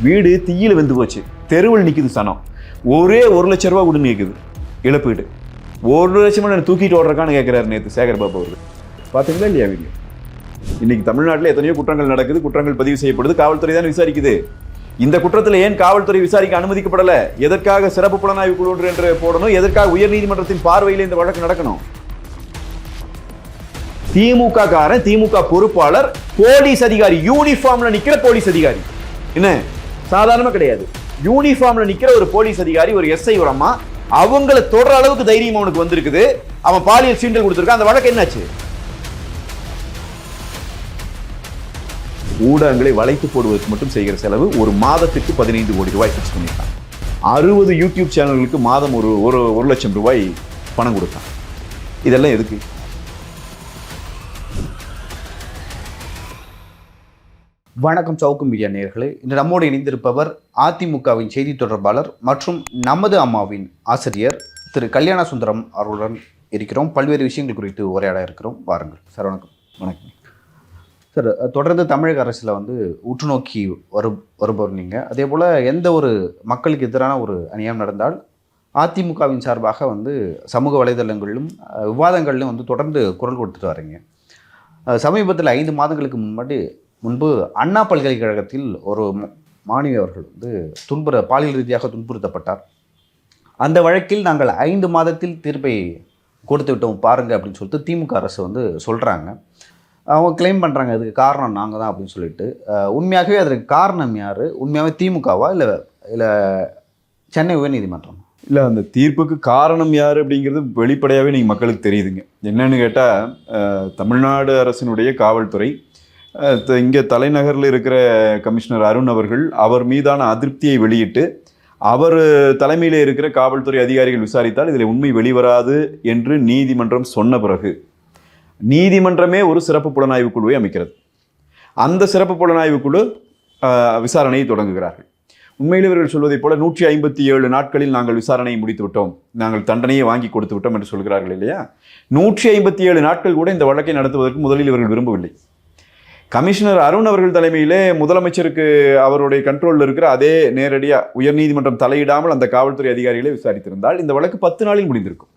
வீடு தீயில வெந்து போச்சு, தெருவில் நிற்குது சனம். ஒரே 1 லட்சம் ரூபா கொடுன்னு கேட்குது இழப்பீடு. 1 லட்சம் தூக்கிட்டு ஓடுறக்கான்னு கேட்குறாரு நேற்று சேகர் பாபு அவர்கள். பார்த்தீங்களா இல்லையா வீடியோ? இன்னைக்கு தமிழ்நாட்டில் எத்தனையோ குற்றங்கள் நடக்குது, குற்றங்கள் பதிவு செய்யப்படுது, காவல்துறை தான் விசாரிக்குது. இந்த குற்றத்தில் ஏன் காவல்துறை விசாரிக்க அனுமதிக்கப்படல? எதற்காக சிறப்பு புலனாய்வு குழு என்று போடணும்? எதற்காக உயர்நீதிமன்றத்தின் பார்வையில் இந்த வழக்கு நடக்கணும்? திமுக காரன், திமுக பொறுப்பாளர், போலீஸ் அதிகாரி, யூனிஃபார்ம்ல நிக்கிற போலீஸ் அதிகாரி, என்ன சாதாரணமா கிடையாது. யூனிஃபார்ம்ல நிக்கிற ஒரு போலீஸ் அதிகாரி, ஒரு எஸ்ஐ, ஒரு அம்மா, அவங்கள தொடர அளவுக்கு தைரியம் அவனுக்கு வந்திருக்குது. அவன் பாலியல் சீண்டல் கொடுத்திருக்கான். அந்த வழக்கு என்னாச்சு? ஊடகங்களை வளைத்து போடுவதற்கு மட்டும் செய்கிற செலவு ஒரு மாதத்துக்கு 15 கோடி ரூபாய் பிக்ஸ் பண்ணிட்டான். 60 யூடியூப் சேனல்களுக்கு மாதம் ஒரு லட்சம் ரூபாய் பணம் கொடுத்தான். இதெல்லாம் எதுக்கு? வணக்கம் சவுக்கு மீடியா நேயர்களே. இன்று நம்மோடு இணைந்திருப்பவர் அதிமுகவின் செய்தி தொடர்பாளர் மற்றும் நமது அம்மாவின் ஆசிரியர் திரு கல்யாண சுந்தரம் அவர்களுடன் இருக்கிறோம். பல்வேறு விஷயங்கள் குறித்து உரையாட இருக்கிறோம். வாருங்கள் சார். வணக்கம். வணக்கம் சார். தொடர்ந்து தமிழக அரசில் உற்று நோக்கி வருபவர் நீங்கள். அதே போல் எந்த ஒரு மக்களுக்கு எதிரான ஒரு அநியாயம் நடந்தால் அதிமுகவின் சார்பாக சமூக வலைதளங்களிலும் விவாதங்களிலும் தொடர்ந்து குரல் கொடுத்துட்டு வரீங்க. சமீபத்தில் 5 மாதங்களுக்கு முன்பு அண்ணா பல்கலைக்கழகத்தில் ஒரு மாணவி அவர்கள் பாலியல் ரீதியாக துன்புறுத்தப்பட்டார். அந்த வழக்கில் நாங்கள் 5 மாதத்தில் தீர்ப்பை கொடுத்து விட்டோம் பாருங்க அப்படின்னு சொல்லிட்டு திமுக அரசு சொல்கிறாங்க. அவங்க கிளைம் பண்ணுறாங்க அதுக்கு காரணம் நாங்கள் தான் அப்படின்னு சொல்லிட்டு. உண்மையாகவே அதற்கு காரணம் யார்? உண்மையாகவே திமுகவா இல்லை சென்னை உயர்நீதிமன்றம்? இல்லை, அந்த தீர்ப்புக்கு காரணம் யார் அப்படிங்கிறது வெளிப்படையாகவே நீங்கள் மக்களுக்கு தெரியுதுங்க. என்னன்னு கேட்டால், தமிழ்நாடு அரசினுடைய காவல்துறை இங்கே தலைநகரில் இருக்கிற கமிஷனர் அருண் அவர்கள் அவர் மீதான அதிருப்தியை வெளியிட்டு அவர் தலைமையில் இருக்கிற காவல்துறை அதிகாரிகள் விசாரித்தால் இதில் உண்மை வெளிவராது என்று நீதிமன்றம் சொன்ன பிறகு நீதிமன்றமே ஒரு சிறப்பு புலனாய்வு குழுவை அமைக்கிறது. அந்த சிறப்பு புலனாய்வு குழு விசாரணையை தொடங்குகிறார்கள். உண்மையில் இவர்கள் சொல்வதைப் போல 157 நாட்களில் நாங்கள் விசாரணையை முடித்து விட்டோம், நாங்கள் தண்டனையை வாங்கி கொடுத்து விட்டோம் என்று சொல்கிறார்கள் இல்லையா? 157 நாட்கள் கூட இந்த வழக்கை நடத்துவதற்கு முதலில் இவர்கள் விரும்பவில்லை. கமிஷனர் அருண் அவர்கள் தலைமையிலே முதலமைச்சருக்கு அவருடைய கண்ட்ரோலில் இருக்கிற அதே நேரடியாக உயர்நீதிமன்றம் தலையிடாமல் அந்த காவல்துறை அதிகாரிகளை விசாரித்திருந்தால் இந்த வழக்கு 10 நாளில் முடிந்திருக்கும்.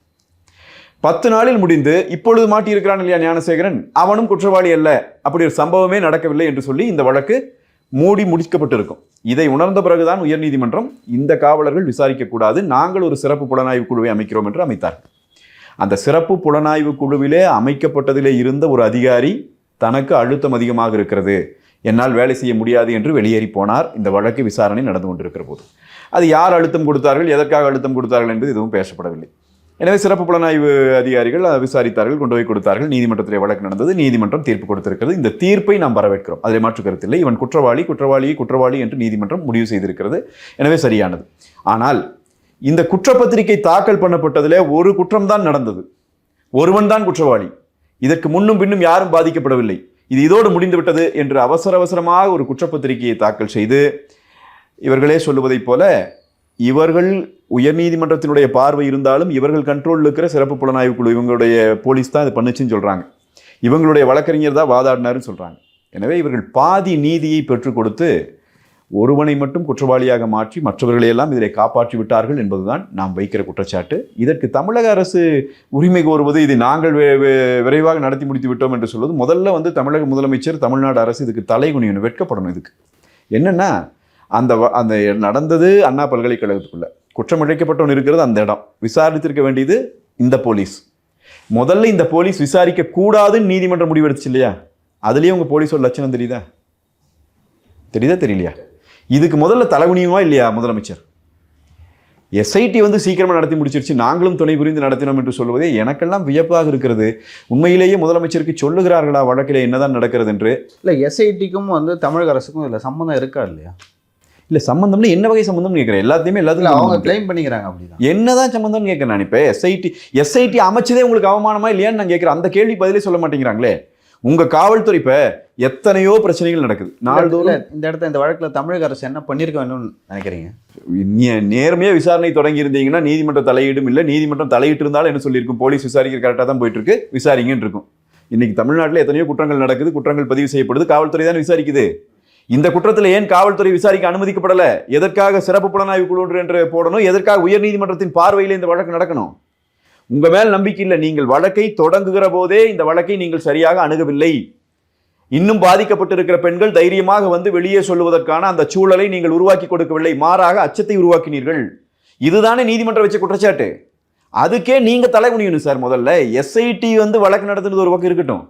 10 நாளில் முடிந்து இப்பொழுது மாட்டியிருக்கிறான் இல்லையா ஞானசேகரன், அவனும் குற்றவாளி அல்ல, அப்படி ஒரு சம்பவமே நடக்கவில்லை என்று சொல்லி இந்த வழக்கு முடிக்கப்பட்டிருக்கும். இதை உணர்ந்த பிறகுதான் உயர்நீதிமன்றம் இந்த காவலர்கள் விசாரிக்கக்கூடாது, நாங்கள் ஒரு சிறப்பு புலனாய்வு குழுவை அமைக்கிறோம் என்று அமைத்தார்கள். அந்த சிறப்பு புலனாய்வு குழுவிலே அமைக்கப்பட்டதிலே இருந்த ஒரு அதிகாரி தனக்கு அழுத்தம் அதிகமாக இருக்கிறது, என்னால் வேலை செய்ய முடியாது என்று வெளியேறி போனார். இந்த வழக்கு விசாரணை நடந்து கொண்டிருக்கிற போது அது யார் அழுத்தம் கொடுத்தார்கள், எதற்காக அழுத்தம் கொடுத்தார்கள் என்பது எதுவும் பேசப்படவில்லை. எனவே சிறப்பு புலனாய்வு அதிகாரிகள் விசாரித்தார்கள், கொண்டு போய் கொடுத்தார்கள். நீதிமன்றத்திலே வழக்கு நடந்தது, நீதிமன்றம் தீர்ப்பு கொடுத்திருக்கிறது. இந்த தீர்ப்பை நாம் வரவேற்கிறோம், அதில் மாற்று கருத்தில்லை. இவன் குற்றவாளி என்று நீதிமன்றம் முடிவு செய்திருக்கிறது. எனவே சரியானது. ஆனால் இந்த குற்றப்பத்திரிகை தாக்கல் பண்ணப்பட்டதிலே ஒரு குற்றம்தான் நடந்தது, ஒருவன் தான் குற்றவாளி. இதற்கு முன்னும் பின்னும் யாரும் பாதிக்கப்படவில்லை, இது இதோடு முடிந்து விட்டது என்று அவசரமாக ஒரு குற்றப்பத்திரிகையை தாக்கல் செய்து இவர்களே சொல்லுவதைப் போல இவர்கள் உயர்நீதிமன்றத்தினுடைய பார்வை இருந்தாலும் இவர்கள் கண்ட்ரோலில் இருக்கிற சிறப்பு புலனாய்வு குழு, இவங்களுடைய போலீஸ் தான் இது பண்ணுச்சுன்னு சொல்கிறாங்க, இவங்களுடைய வழக்கறிஞர் தான் வாதாடினாருன்னு சொல்கிறாங்க. எனவே இவர்கள் பாதி நீதியை பெற்றுக் கொடுத்து ஒருவனை மட்டும் குற்றவாளியாக மாற்றி மற்றவர்களையெல்லாம் இதில் காப்பாற்றி விட்டார்கள் என்பதுதான் நாம் வைக்கிற குற்றச்சாட்டு. இதற்கு தமிழக அரசு உரிமை கோருவது, இதை நாங்கள் விரைவாக நடத்தி முடித்து விட்டோம் என்று சொல்வது, முதல்ல தமிழக முதலமைச்சர், தமிழ்நாடு அரசு இதுக்கு தலைகுனியணும், வெட்கப்படணும். இதுக்கு என்னென்னா, அந்த நடந்தது அண்ணா பல்கலைக்கழகத்துக்குள்ள, குற்றம் இழைக்கப்பட்டவன் இருக்கிறது அந்த இடம், விசாரித்திருக்க வேண்டியது இந்த போலீஸ். முதல்ல இந்த போலீஸ் விசாரிக்க கூடாதுன்னு நீதிமன்றம் முடிவெடுத்துச்சு இல்லையா? அதுலேயே உங்கள் போலீஸோட லட்சணம் தெரியுதா தெரியலையா? இதுக்கு முதல்ல தலைகுனியுமா இல்லையா முதலமைச்சர்? எஸ்ஐடி சீக்கிரமாக நடத்தி முடிச்சிருச்சு, நாங்களும் துணை புரிந்து நடத்தினோம் என்று சொல்வதே எனக்கெல்லாம் வியப்பாக இருக்கிறது. உண்மையிலேயே முதலமைச்சருக்கு சொல்லுகிறார்களா வழக்கிலே என்னதான் நடக்கிறது என்று? இல்லை, எஸ்ஐடிக்கும் தமிழக அரசுக்கும் இதில் சம்மந்தம் இருக்கா இல்லையா? இல்லை, சம்மந்தம்னு என்ன வகை சம்மந்தம்னு கேட்குறேன். எல்லாத்தையுமே அவங்க கிளைம் பண்ணிக்கிறாங்க. அப்படிதான் என்னதான் சம்மந்தம்னு கேட்குறேன் நான். இப்போ எஸ்ஐடி அமைச்சதே உங்களுக்கு அவமானமா இல்லையான்னு நான் கேட்குறேன். அந்த கேள்வி பதிலே சொல்ல மாட்டேங்கிறாங்களே. உங்க காவல்துறை இப்ப எத்தனையோ பிரச்சனைகள் நடக்குது நாள்தோறும். இந்த வழக்குல தமிழக அரசு என்ன பண்ணிருக்க வேணும்னு நினைக்கிறீங்க? நேர்மையா விசாரணை தொடங்கி இருந்தீங்கன்னா நீதிமன்ற தலையீடும் இல்லை, நீதிமன்றம் தலையிட்டு இருந்தாலும் என்ன சொல்லியிருக்கும், போலீஸ் விசாரிக்கிற கரெக்டாக தான் போயிட்டு இருக்கு, விசாரிங்கன்னு இருக்கும். இன்னைக்கு தமிழ்நாட்டில் எத்தனையோ குற்றங்கள் நடக்குது, குற்றங்கள் பதிவு செய்யப்படுது, காவல்துறை தான் விசாரிக்குது. இந்த குற்றத்தில் ஏன் காவல்துறை விசாரிக்க அனுமதிக்கப்படல? எதற்காக சிறப்பு புலனாய்வு குழு என்று போடணும்? எதற்காக உயர்நீதிமன்றத்தின் பார்வையில் இந்த வழக்கு நடக்கணும்? உங்க மேல் நம்பிக்கை இல்லை. நீங்கள் வழக்கை தொடங்குகிற போதே இந்த வழக்கை நீங்கள் சரியாக அணுகவில்லை. இன்னும் பாதிக்கப்பட்டிருக்கிற பெண்கள் தைரியமாக வந்து வெளியே சொல்லுவதற்கான அந்த சூழலை நீங்கள் உருவாக்கி கொடுக்கவில்லை. மாறாக அச்சத்தை உருவாக்கினீர்கள். இதுதானே நீதிமன்றம் வச்ச குற்றச்சாட்டு. அதுக்கே நீங்க தலை குனியணும் சார். முதல்ல எஸ்ஐடி வந்து வழக்கு நடத்துறது ஒரு பக்கம் இருக்கட்டும்,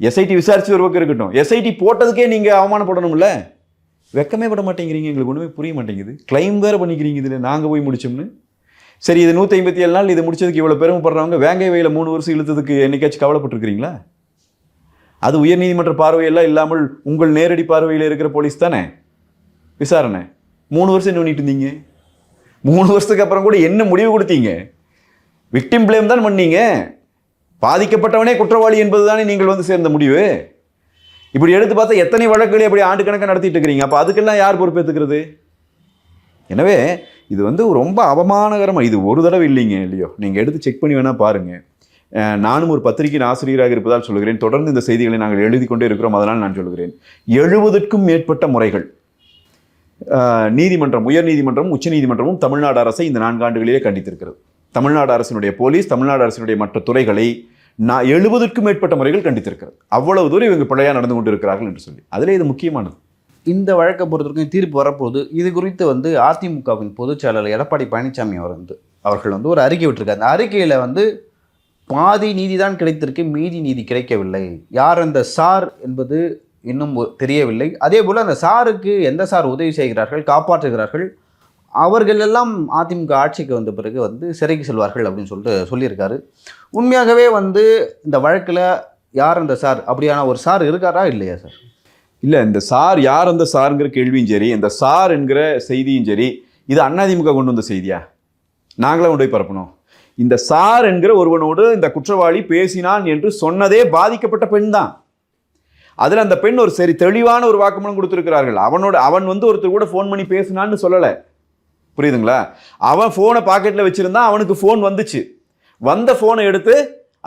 எஸ்ஐடி விசாரிச்சு ஒரு பக்கம் இருக்கட்டும், எஸ்ஐடி போட்டதுக்கே நீங்க அவமானப்படணும்ல. வெக்கமே பட மாட்டேங்கிறீங்க. எங்களுக்கு ஒண்ணுமே புரிய மாட்டேங்குது. கிளைம் வேற பண்ணிக்கிறீங்க இதுல, நாங்க போய் முடிச்சோம்னு. சரி, இது 157 நாள் இது முடிச்சதுக்கு இவ்வளவு பெருமைப்படுறவங்க வேங்கை வயல 3 வருஷம் இழுத்ததுக்கு என்னைக்காச்சும் கவலைப்பட்டிருக்கிறீங்களா? அது உயர்நீதிமன்ற பார்வையெல்லாம் இல்லாமல் உங்கள் நேரடி பார்வையில் இருக்கிற போலீஸ் தானே விசாரணை. 3 வருஷம் என்ன பண்ணிட்டு இருந்தீங்க? 3 வருஷத்துக்கு அப்புறம் கூட என்ன முடிவு கொடுத்தீங்க? விக்டிம் பிளேம் தான் பண்ணீங்க. பாதிக்கப்பட்டவனே குற்றவாளி என்பது தானே நீங்கள் வந்து சேர்ந்த முடிவு. இப்படி எடுத்து பார்த்தா எத்தனை வழக்குகளை அப்படி ஆண்டு கணக்காக நடத்திட்டு இருக்கிறீங்க. அப்போ அதுக்கெல்லாம் யார் பொறுப்பேற்றுக்கிறது? எனவே இது வந்து ரொம்ப அவமானகரமாக. இது ஒரு தடவை இல்லைங்க, இல்லையோ, நீங்கள் எடுத்து செக் பண்ணி வேணால் பாருங்கள். நானும் ஒரு பத்திரிகையின் ஆசிரியராக இருப்பதால் சொல்கிறேன். தொடர்ந்து இந்த செய்திகளை நாங்கள் எழுதி கொண்டே இருக்கிறோம். அதனால் நான் சொல்கிறேன், 70க்கும் மேற்பட்ட முறைகள் நீதிமன்றம், உயர்நீதிமன்றமும் உச்சநீதிமன்றமும் தமிழ்நாடு அரசை இந்த 4 ஆண்டுகளிலே கண்டித்திருக்கிறது. தமிழ்நாடு அரசினுடைய போலீஸ், தமிழ்நாடு அரசினுடைய மற்ற துறைகளை 70க்கும் மேற்பட்ட முறைகள் கண்டித்திருக்கிறது. அவ்வளவு தூரம் இவங்க பிழையாக நடந்து கொண்டு இருக்கிறார்கள் என்று சொல்லி. அதில் இது முக்கியமானது. இந்த வழக்கை பொறுத்தவரைக்கும் தீர்ப்பு வரப்போது. இது குறித்து வந்து அதிமுகவின் பொதுச் செயலாளர் எடப்பாடி பழனிசாமி அவர்கள் வந்து ஒரு அறிக்கை விட்டிருக்காரு. அந்த அறிக்கையில் வந்து பாதி நீதி தான் கிடைத்திருக்கு, மீதி நீதி கிடைக்கவில்லை. யார் அந்த சார் என்பது இன்னும் தெரியவில்லை. அதே போல் அந்த சாருக்கு எந்த சார் உதவி செய்கிறார்கள், காப்பாற்றுகிறார்கள், அவர்கள் எல்லாம் அதிமுக ஆட்சிக்கு வந்த பிறகு வந்து சிறைக்கு செல்வார்கள் அப்படின்னு சொல்லியிருக்காரு. உண்மையாகவே வந்து இந்த வழக்கில் யார் அந்த சார், அப்படியான ஒரு சார் இருக்காரா இல்லையா சார்? இல்லை, இந்த சார் யார் அந்த சாருங்கிற கேள்வியும் சரி, இந்த சார் என்கிற செய்தியும் சரி, இது அதிமுக கொண்டு வந்த செய்தியா? நாங்களே கொண்டு போய் பரப்பணும். இந்த சார் என்கிற ஒருவனோடு இந்த குற்றவாளி பேசினான் என்று சொன்னதே பாதிக்கப்பட்ட பெண் தான். அதில் அந்த பெண் ஒரு சரி தெளிவான ஒரு வாக்குமூலம் கொடுத்திருக்கிறார்கள். அவன் வந்து ஒருத்தர் கூட ஃபோன் பண்ணி பேசினான்னு சொல்லலை, புரியுதுங்களா? அவன் ஃபோனை பாக்கெட்டில் வச்சிருந்தான். அவனுக்கு ஃபோன் வந்துச்சு. வந்த ஃபோனை எடுத்து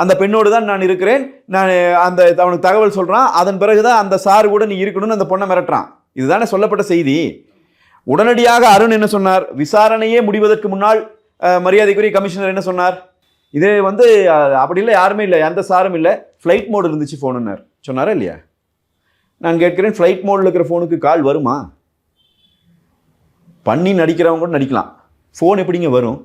அந்த பெண்ணோடு தான் நான் இருக்கிறேன், நான் அந்த அவனுக்கு தகவல் சொல்கிறான். அதன் பிறகுதான் அந்த சார் கூட நீ இருக்கணும்னு அந்த பொண்ணை மிரட்டுறான். இதுதானே சொல்லப்பட்ட செய்தி. உடனடியாக அருண் என்ன சொன்னார்? விசாரணையே முடிவதற்கு முன்னால் மரியாதைக்குரிய கமிஷனர் என்ன சொன்னார்? இது வந்து அப்படி இல்லை, யாருமே இல்லை, எந்த சாரும் இல்லை, ஃப்ளைட் மோடு இருந்துச்சு ஃபோனுன்னார். சொன்னாரா இல்லையா? நான் கேட்கிறேன், ஃப்ளைட் மோடில் இருக்கிற ஃபோனுக்கு கால் வருமா? பண்ணி நடிக்கிறவங்க கூட நடிக்கலாம், ஃபோன் எப்படிங்க வரும்?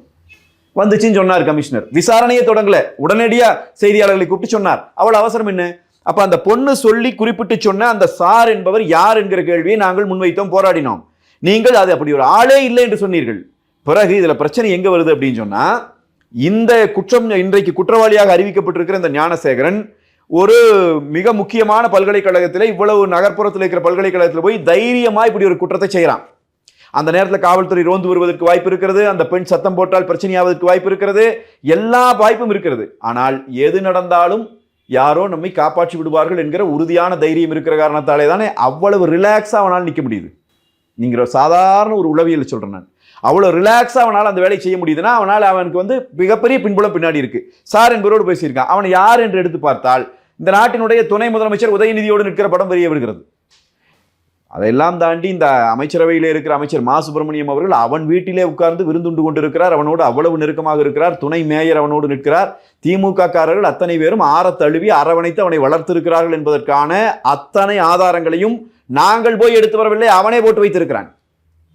வந்துச்சுன்னு சொன்னார் கமிஷனர். விசாரணையை தொடங்கல, உடனடியா செய்தியாளர்களை கூப்பிட்டு சொன்னார். அவ்வளவு அவசரம் என்ன? அப்ப அந்த பொண்ணு சொல்லி குறிப்பிட்டு சொன்ன அந்த சார் என்பவர் யார் என்கிற கேள்வியை நாங்கள் முன்வைத்தோம், போராடினோம். நீங்கள் அது அப்படி ஒரு ஆளே இல்லை என்று சொன்னீர்கள். பிறகு இதுல பிரச்சனை எங்க வருது அப்படின்னு சொன்னா, இந்த குற்றம் இன்றைக்கு குற்றவாளியாக அறிவிக்கப்பட்டிருக்கிற இந்த ஞானசேகரன் ஒரு மிக முக்கியமான பல்கலைக்கழகத்தில், இவ்வளவு நகர்ப்புறத்தில் இருக்கிற பல்கலைக்கழகத்தில் போய் தைரியமா இப்படி ஒரு குற்றத்தை செய்யறான். அந்த நேரத்தில் காவல்துறை ரோந்து வருவதற்கு வாய்ப்பு இருக்கிறது, அந்த பெண் சத்தம் போட்டால் பிரச்சனையாவதற்கு வாய்ப்பு இருக்கிறது, எல்லா வாய்ப்பும் இருக்கிறது. ஆனால் எது நடந்தாலும் யாரோ நம்மை காப்பாற்றி விடுவார்கள் என்கிற உறுதியான தைரியம் இருக்கிற காரணத்தாலே தானே அவ்வளவு ரிலாக்ஸா அவனால் நிற்க முடியுது. நீங்க சாதாரண ஒரு உளவியல் சொல்றேன் நான், அவ்வளவு ரிலாக்ஸா அவனால் அந்த வேலையை செய்ய முடியுதுன்னா அவனுக்கு வந்து மிகப்பெரிய பின்புலம் பின்னாடி இருக்கு. சார் என்பவரோடு பேசியிருக்கான். அவன் யார் என்று எடுத்து பார்த்தால் இந்த நாட்டினுடைய துணை முதலமைச்சர் உதயநிதியோடு நிற்கிற படம் தெரிய வருகிறது. அதையெல்லாம் தாண்டி இந்த அமைச்சரவையில் இருக்கிற அமைச்சர் மா சுப்பிரமணியம் அவர்கள் அவன் வீட்டிலே உட்கார்ந்து விருந்துண்டு கொண்டிருக்கிறார். அவனோடு அவ்வளவு நெருக்கமாக இருக்கிறார். துணை மேயர் அவனோடு நிற்கிறார். திமுக காரர்கள் அத்தனை பேரும் தழுவி அரவணைத்து அவனை வளர்த்திருக்கிறார்கள் என்பதற்கான அத்தனை ஆதாரங்களையும் நாங்கள் போய் எடுத்து வரவில்லை, அவனே போட்டு வைத்திருக்கிறான்.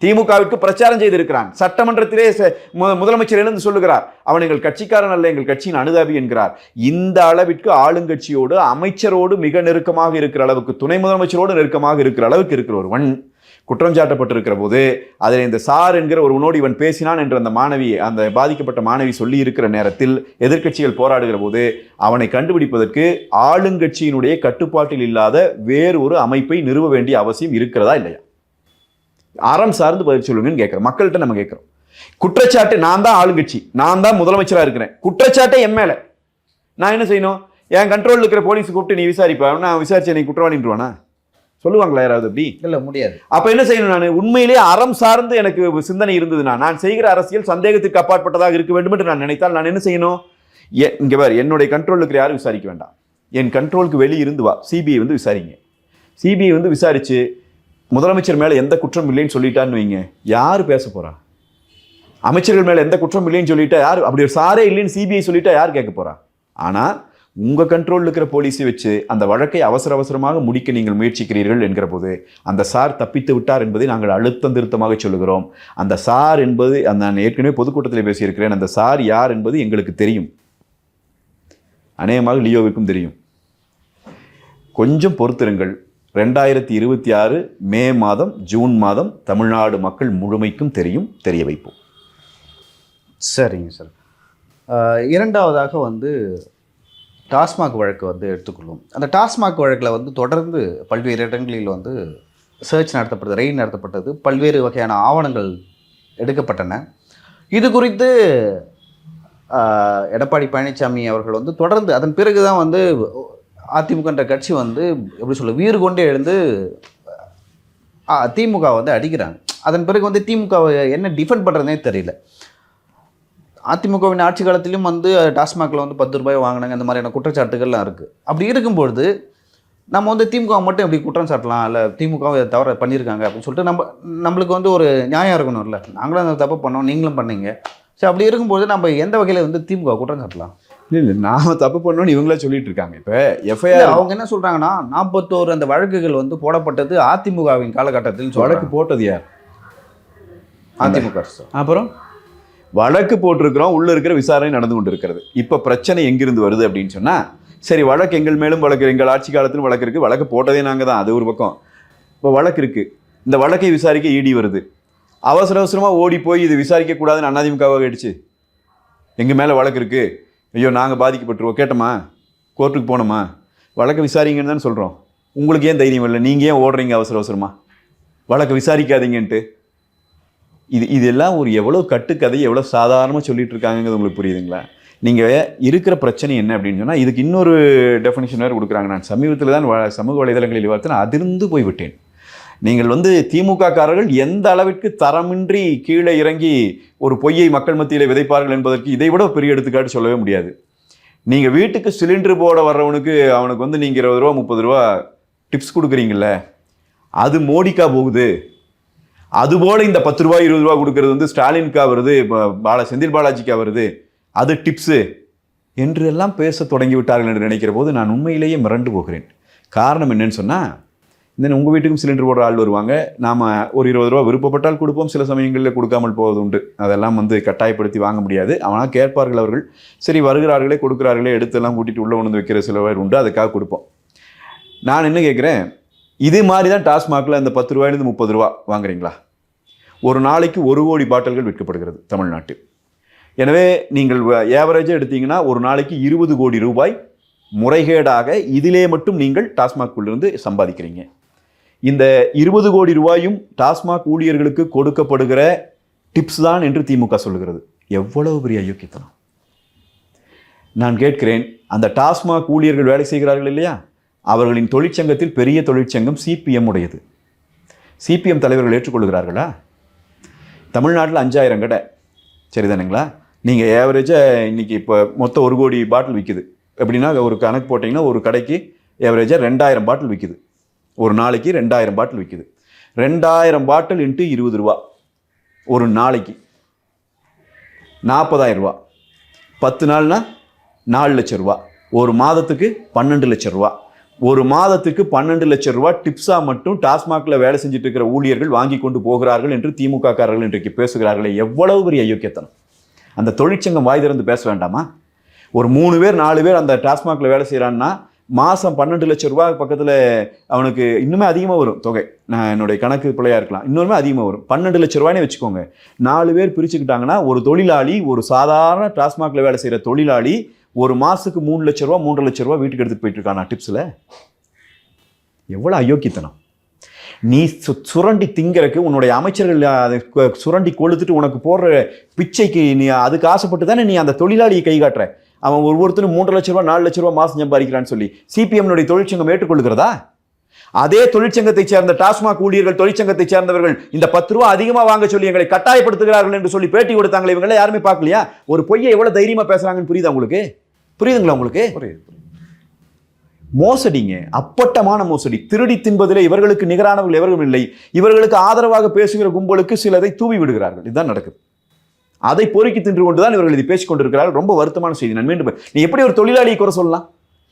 திமுகவிற்கு பிரச்சாரம் செய்திருக்கிறான். சட்டமன்றத்திலே முதலமைச்சர் எழுந்து சொல்லுகிறார், அவன் எங்கள் கட்சிக்காரன் அல்ல, எங்கள் கட்சியின் அனுதாபி என்கிறார். இந்த அளவிற்கு ஆளுங்கட்சியோடு அமைச்சரோடு மிக நெருக்கமாக இருக்கிற அளவுக்கு, துணை முதலமைச்சரோடு நெருக்கமாக இருக்கிற அளவுக்கு இருக்கிற ஒருவன் குற்றம் சாட்டப்பட்டிருக்கிற போது அதில் இந்த சார் என்கிற ஒரு உன்னோடு இவன் பேசினான் என்று அந்த பாதிக்கப்பட்ட மாணவி சொல்லி இருக்கிற நேரத்தில் எதிர்க்கட்சிகள் போராடுகிற போது அவனை கண்டுபிடிப்பதற்கு ஆளுங்கட்சியினுடைய கட்டுப்பாட்டில் இல்லாத வேறு ஒரு அமைப்பை நிறுவ வேண்டிய அவசியம் இருக்கிறதா இல்லையா? அறம் சார்ந்து பதில் சொல்லுங்கன்னு கேட்கிறோம். மக்கள்கிட்ட நம்ம கேட்கிறோம். குற்றச்சாட்டு நான் தான் ஆளுங்கட்சி, நான் தான் முதலமைச்சராக இருக்கிறேன், குற்றச்சாட்டை என் மேல, நான் என்ன செய்யணும்? என் கண்ட்ரோல் இருக்கிற போலீஸ் கூப்பிட்டு நீ விசாரிப்பா, நான் விசாரிச்சு நீ குற்றவாளின்றுவானா? சொல்லுவாங்களா யாராவது? அப்படி இல்லை, முடியாது. அப்ப என்ன செய்யணும்? நான் உண்மையிலேயே அறம் சார்ந்து எனக்கு சிந்தனை இருந்ததுன்னா, நான் செய்கிற அரசியல் சந்தேகத்துக்கு அப்பாற்பட்டதாக இருக்க வேண்டும் என்று நான் நினைத்தால் நான் என்ன செய்யணும்? இங்க பாரு, என்னுடைய கண்ட்ரோல் இருக்கிற யாரும் விசாரிக்க வேண்டாம், என் கண்ட்ரோலுக்கு வெளியே இருந்து வா, சிபிஐ வந்து விசாரிங்க. சிபிஐ வந்து விசாரிச்சு முதலமைச்சர் மேலே எந்த குற்றம் இல்லைன்னு சொல்லிட்டான்னு வைங்க, யார் பேச போறா? அமைச்சர்கள் மேலே எந்த குற்றம் இல்லைன்னு சொல்லிட்டா யார், அப்படி ஒரு சாரே இல்லைன்னு சிபிஐ சொல்லிட்டா யார் கேட்க போறா? ஆனால் உங்கள் கண்ட்ரோலில் இருக்கிற போலீஸை வச்சு அந்த வழக்கை அவசரமாக முடிக்க நீங்கள் முயற்சிக்கிறீர்கள் என்கிற போது அந்த சார் தப்பித்து விட்டார் என்பதை நாங்கள் அழுத்தம் திருத்தமாக சொல்லுகிறோம். அந்த சார் என்பது, நான் ஏற்கனவே பொதுக்கூட்டத்தில் பேசியிருக்கிறேன், அந்த சார் யார் என்பது எங்களுக்கு தெரியும், அநேகமாக லியோவிற்கும் தெரியும். கொஞ்சம் பொறுத்திருங்கள். 2026 மே மாதம், ஜூன் மாதம் தமிழ்நாடு மக்கள் முழுமைக்கும் தெரியும், தெரிய வைப்போம். சரிங்க சார். இரண்டாவதாக வந்து டாஸ்மாக் வழக்கு வந்து எடுத்துக்கொள்வோம். அந்த டாஸ்மாக் வழக்கில் வந்து தொடர்ந்து பல்வேறு இடங்களில் வந்து சர்ச் நடத்தப்பட்டது, ரெய்ட் நடத்தப்பட்டது, பல்வேறு வகையான ஆவணங்கள் எடுக்கப்பட்டன. இது குறித்து எடப்பாடி பழனிசாமி அவர்கள் வந்து தொடர்ந்து அதன் பிறகு தான் வந்து அதிமுகன்ற கட்சி வந்து எப்படி சொல்ல வீறு கொண்டே எழுந்து திமுக வந்து அடிக்கிறாங்க. அதன் பிறகு வந்து திமுகவை என்ன டிஃபெண்ட் பண்ணுறதுனே தெரியல. அதிமுகவின் ஆட்சி காலத்திலும் வந்து டாஸ்மாகில் வந்து 10 ரூபாய் வாங்கினாங்க, இந்த மாதிரியான குற்றச்சாட்டுகள்லாம் இருக்குது. அப்படி இருக்கும்பொழுது நம்ம வந்து திமுக மட்டும் எப்படி குற்றம் சாட்டலாம், இல்லை திமுக தவற பண்ணியிருக்காங்க அப்படின்னு சொல்லிட்டு நம்மளுக்கு வந்து ஒரு நியாயம் இருக்கணும்ல. நாங்களும் அந்த தப்பு பண்ணோம், நீங்களும் பண்ணீங்க. சரி, அப்படி இருக்கும்போது நம்ம எந்த வகையில் வந்து திமுக குற்றம் சாட்டலாம்? இல்லை, நாம தப்பு பண்ணோன்னு இவங்களே சொல்லிட்டு இருக்காங்க. இப்போ எஃப்ஐஆர் அவங்க என்ன சொல்கிறாங்கன்னா 41 அந்த வழக்குகள் வந்து போடப்பட்டது அதிமுகவின் காலகட்டத்தில். வழக்கு போட்டது யார்? அதிமுக அரசு. அப்புறம் வழக்கு போட்டிருக்கிறோம், உள்ள இருக்கிற விசாரணை நடந்து கொண்டு இருக்கிறது. இப்போ பிரச்சனை எங்கிருந்து வருது அப்படின்னு சொன்னால், சரி வழக்கு எங்கள் மேலும் வழக்கு, எங்கள் ஆட்சி காலத்திலும் வழக்கு இருக்குது, வழக்கு போட்டதே நாங்கள் தான், அது ஒரு பக்கம். இப்போ வழக்கு இருக்குது, இந்த வழக்கை விசாரிக்க இடி வருது. அவசரமாக ஓடி போய் இது விசாரிக்கக்கூடாதுன்னு அதிமுகவாக ஆயிடுச்சு. எங்கள் மேலே வழக்கு இருக்குது, ஐயோ நாங்கள் பாதிக்கப்பட்டுருவோம், கேட்டோமா, கோர்ட்டுக்கு போனோமா, வழக்கை விசாரிங்கன்னு தான் சொல்கிறோம். உங்களுக்கு ஏன் தைரியம் இல்லை? நீங்கள் ஏன் ஓடுறீங்க அவசரமாக வழக்கை விசாரிக்காதீங்கன்ட்டு? இதெல்லாம் ஒரு எவ்வளோ கட்டுக்கதை, எவ்வளோ சாதாரணமாக சொல்லிட்டு இருக்காங்கிறது உங்களுக்கு புரியுதுங்களா? நீங்கள் இருக்கிற பிரச்சனை என்ன அப்படின்னு சொன்னால், இதுக்கு இன்னொரு டெஃபினிஷன் வேறு கொடுக்குறாங்க. நான் சமீபத்தில் தான் சமூக வலைதளங்களில் பார்த்து நான் அதிர்ந்து போய்விட்டேன். நீங்கள் வந்து திமுக காரர்கள் எந்த அளவிற்கு தரமின்றி கீழே இறங்கி ஒரு பொய்யை மக்கள் மத்தியில் விதைப்பார்கள் என்பதற்கு இதை விட பெரிய எடுத்துக்காட்டு சொல்லவே முடியாது. நீங்கள் வீட்டுக்கு சிலிண்டர் போட வர்றவனுக்கு அவனுக்கு வந்து நீங்கள் 20 ரூபா 30 ரூபா டிப்ஸ் கொடுக்குறீங்கள, அது மோடிக்கா போகுது. அதுபோல் இந்த 10 ரூபா 20 ரூபா கொடுக்கறது வந்து ஸ்டாலின்கா வருது, செந்தில் பாலாஜிக்கா வருது, அது டிப்ஸு என்று எல்லாம் பேச தொடங்கி விட்டார்கள் என்று நினைக்கிற போது நான் உண்மையிலேயே மிரண்டு போகிறேன். காரணம் என்னன்னு சொன்னால், இந்த உங்கள் வீட்டுக்கும் சிலிண்டர் போடுற ஆள் வருவாங்க, நாம் ஒரு 20 ரூபா விருப்பப்பட்டால் கொடுப்போம், சில சமயங்களில் கொடுக்காமல் போவது உண்டு. அதெல்லாம் வந்து கட்டாயப்படுத்தி வாங்க முடியாது. ஆனால் கேட்பார்கள் அவர்கள், சரி வருகிறார்களே கொடுக்குறார்களே எடுத்தெல்லாம் கூட்டிகிட்டு உள்ளே கொண்டு வைக்கிற சில பேர் உண்டு, அதுக்காக கொடுப்போம். நான் என்ன கேட்குறேன், இது மாதிரி தான் டாஸ்மாகில் இந்த 10 ரூபாயிலிருந்து 30 ரூபா வாங்குறீங்களா? ஒரு நாளைக்கு 1 கோடி பாட்டில்கள் விற்கப்படுகிறது தமிழ்நாட்டில். எனவே நீங்கள் ஏவரேஜாக எடுத்தீங்கன்னா ஒரு நாளைக்கு 20 கோடி ரூபாய் முறைகேடாக இதிலே மட்டும் நீங்கள் டாஸ்மாகிலிருந்து சம்பாதிக்கிறீங்க. இந்த 20 கோடி ரூபாயும் டாஸ்மாக் ஊழியர்களுக்கு கொடுக்கப்படுகிற டிப்ஸ் தான் என்று திமுக சொல்லுகிறது. எவ்வளவு பெரிய அயோக்கியத்தனம்! நான் கேட்கிறேன், அந்த டாஸ்மாக் ஊழியர்கள் வேலை செய்கிறார்கள் இல்லையா, அவர்களின் தொழிற்சங்கத்தில் பெரிய தொழிற்சங்கம் சிபிஎம் உடையது. சிபிஎம் தலைவர்கள் ஏற்றுக்கொள்கிறார்களா? தமிழ்நாட்டில் 5000 கடை, சரிதானுங்களா? நீங்கள் ஏவரேஜாக இன்றைக்கி இப்போ மொத்தம் 1 கோடி பாட்டில் விற்குது எப்படின்னா, ஒரு கணக்கு போட்டிங்கன்னா ஒரு கடைக்கு ஏவரேஜாக 2000 பாட்டில் விற்குது. ஒரு நாளைக்கு 2000 பாட்டில் விற்குது. 2000 பாட்டில் இன்ட்டு 20 ரூபா, ஒரு நாளைக்கு 40,000 ரூபா. 10 நாள்னா 4 லட்சம் ரூபா. ஒரு மாதத்துக்கு 12 லட்சம் ரூபா. ஒரு மாதத்துக்கு 12 லட்சம் ரூபா டிப்ஸாக மட்டும் டாஸ்மாகில் வேலை செஞ்சுட்டு இருக்கிற ஊழியர்கள் வாங்கி கொண்டு போகிறார்கள் என்று திமுக காரர்கள் இன்றைக்கு பேசுகிறார்களே, எவ்வளவு பெரிய அயோக்கியத்தனம்! அந்த தொழிற்சங்கம் வாய் திறந்து பேச வேண்டாமா? ஒரு 3 பேர் 4 பேர் அந்த டாஸ்மாகில் வேலை செய்கிறான்னா மாதம் 12 லட்சம் ரூபா பக்கத்தில் அவனுக்கு இன்னுமே அதிகமாக வரும் தொகை. நான் என்னுடைய கணக்கு பிள்ளையாக இருக்கலாம், இன்னொருமே அதிகமாக வரும். 12 லட்ச ரூபாய்னே வச்சுக்கோங்க. 4 பேர் பிரிச்சுக்கிட்டாங்கன்னா ஒரு தொழிலாளி, ஒரு சாதாரண டாஸ்மாகில் வேலை செய்கிற தொழிலாளி ஒரு மாதத்துக்கு 3 லட்ச ரூபா 3.5 லட்ச ரூபா வீட்டுக்கு எடுத்துகிட்டு போயிட்டு இருக்கானா டிப்ஸில்? எவ்வளோ அயோக்கியத்தனம்! நீ சுரண்டி திங்கிறக்கு உன்னுடைய அமைச்சர்கள் அதை சுரண்டி கொளுத்துட்டு உனக்கு போடுற பிச்சைக்கு நீ அதுக்கு ஆசைப்பட்டு தானே நீ அந்த தொழிலாளியை கை காட்டுற. அவன் ஒவ்வொருத்தரும் 3 லட்ச ரூபா 4 லட்ச ரூபா மாதம் சம்பாதிக்கிறான்னு சொல்லி சிபிஎம்னுடைய தொழிற்சங்கம் ஏற்றுக்கொள்கிறதா? அதே தொழிற்சங்கத்தை சேர்ந்த டாஸ்மாக் ஊழியர்கள், தொழிற்சங்கத்தை சேர்ந்தவர்கள் இந்த 10 ரூபா அதிகமாக வாங்க சொல்லி எங்களை கட்டாயப்படுத்துகிறார்கள் என்று சொல்லி பேட்டி கொடுத்தாங்களே, இவங்களை யாருமே பார்க்கலையா? ஒரு பொய்யை எவ்வளவு தைரியமா பேசுறாங்கன்னு புரியுதா உங்களுக்கு? புரியுதுங்களா உங்களுக்கு? மோசடிங்க, அப்பட்டமான மோசடி. திருடி தின்பதிலே இவர்களுக்கு நிகரானவர்கள் எவரும் இல்லை. இவர்களுக்கு ஆதரவாக பேசுகிற கும்பலுக்கு சிலதை தூவி விடுகிறார்கள். இதுதான் நடக்குது. அதை பொறுக்கி தின்று கொண்டுதான் இவர்கள் இதை பேசிக் கொண்டிருக்கிறார்கள். ரொம்ப வருத்தமான செய்தி. நான் மீண்டும், நீ எப்படி ஒரு தொழிலாளியை குறை சொல்லலாம்?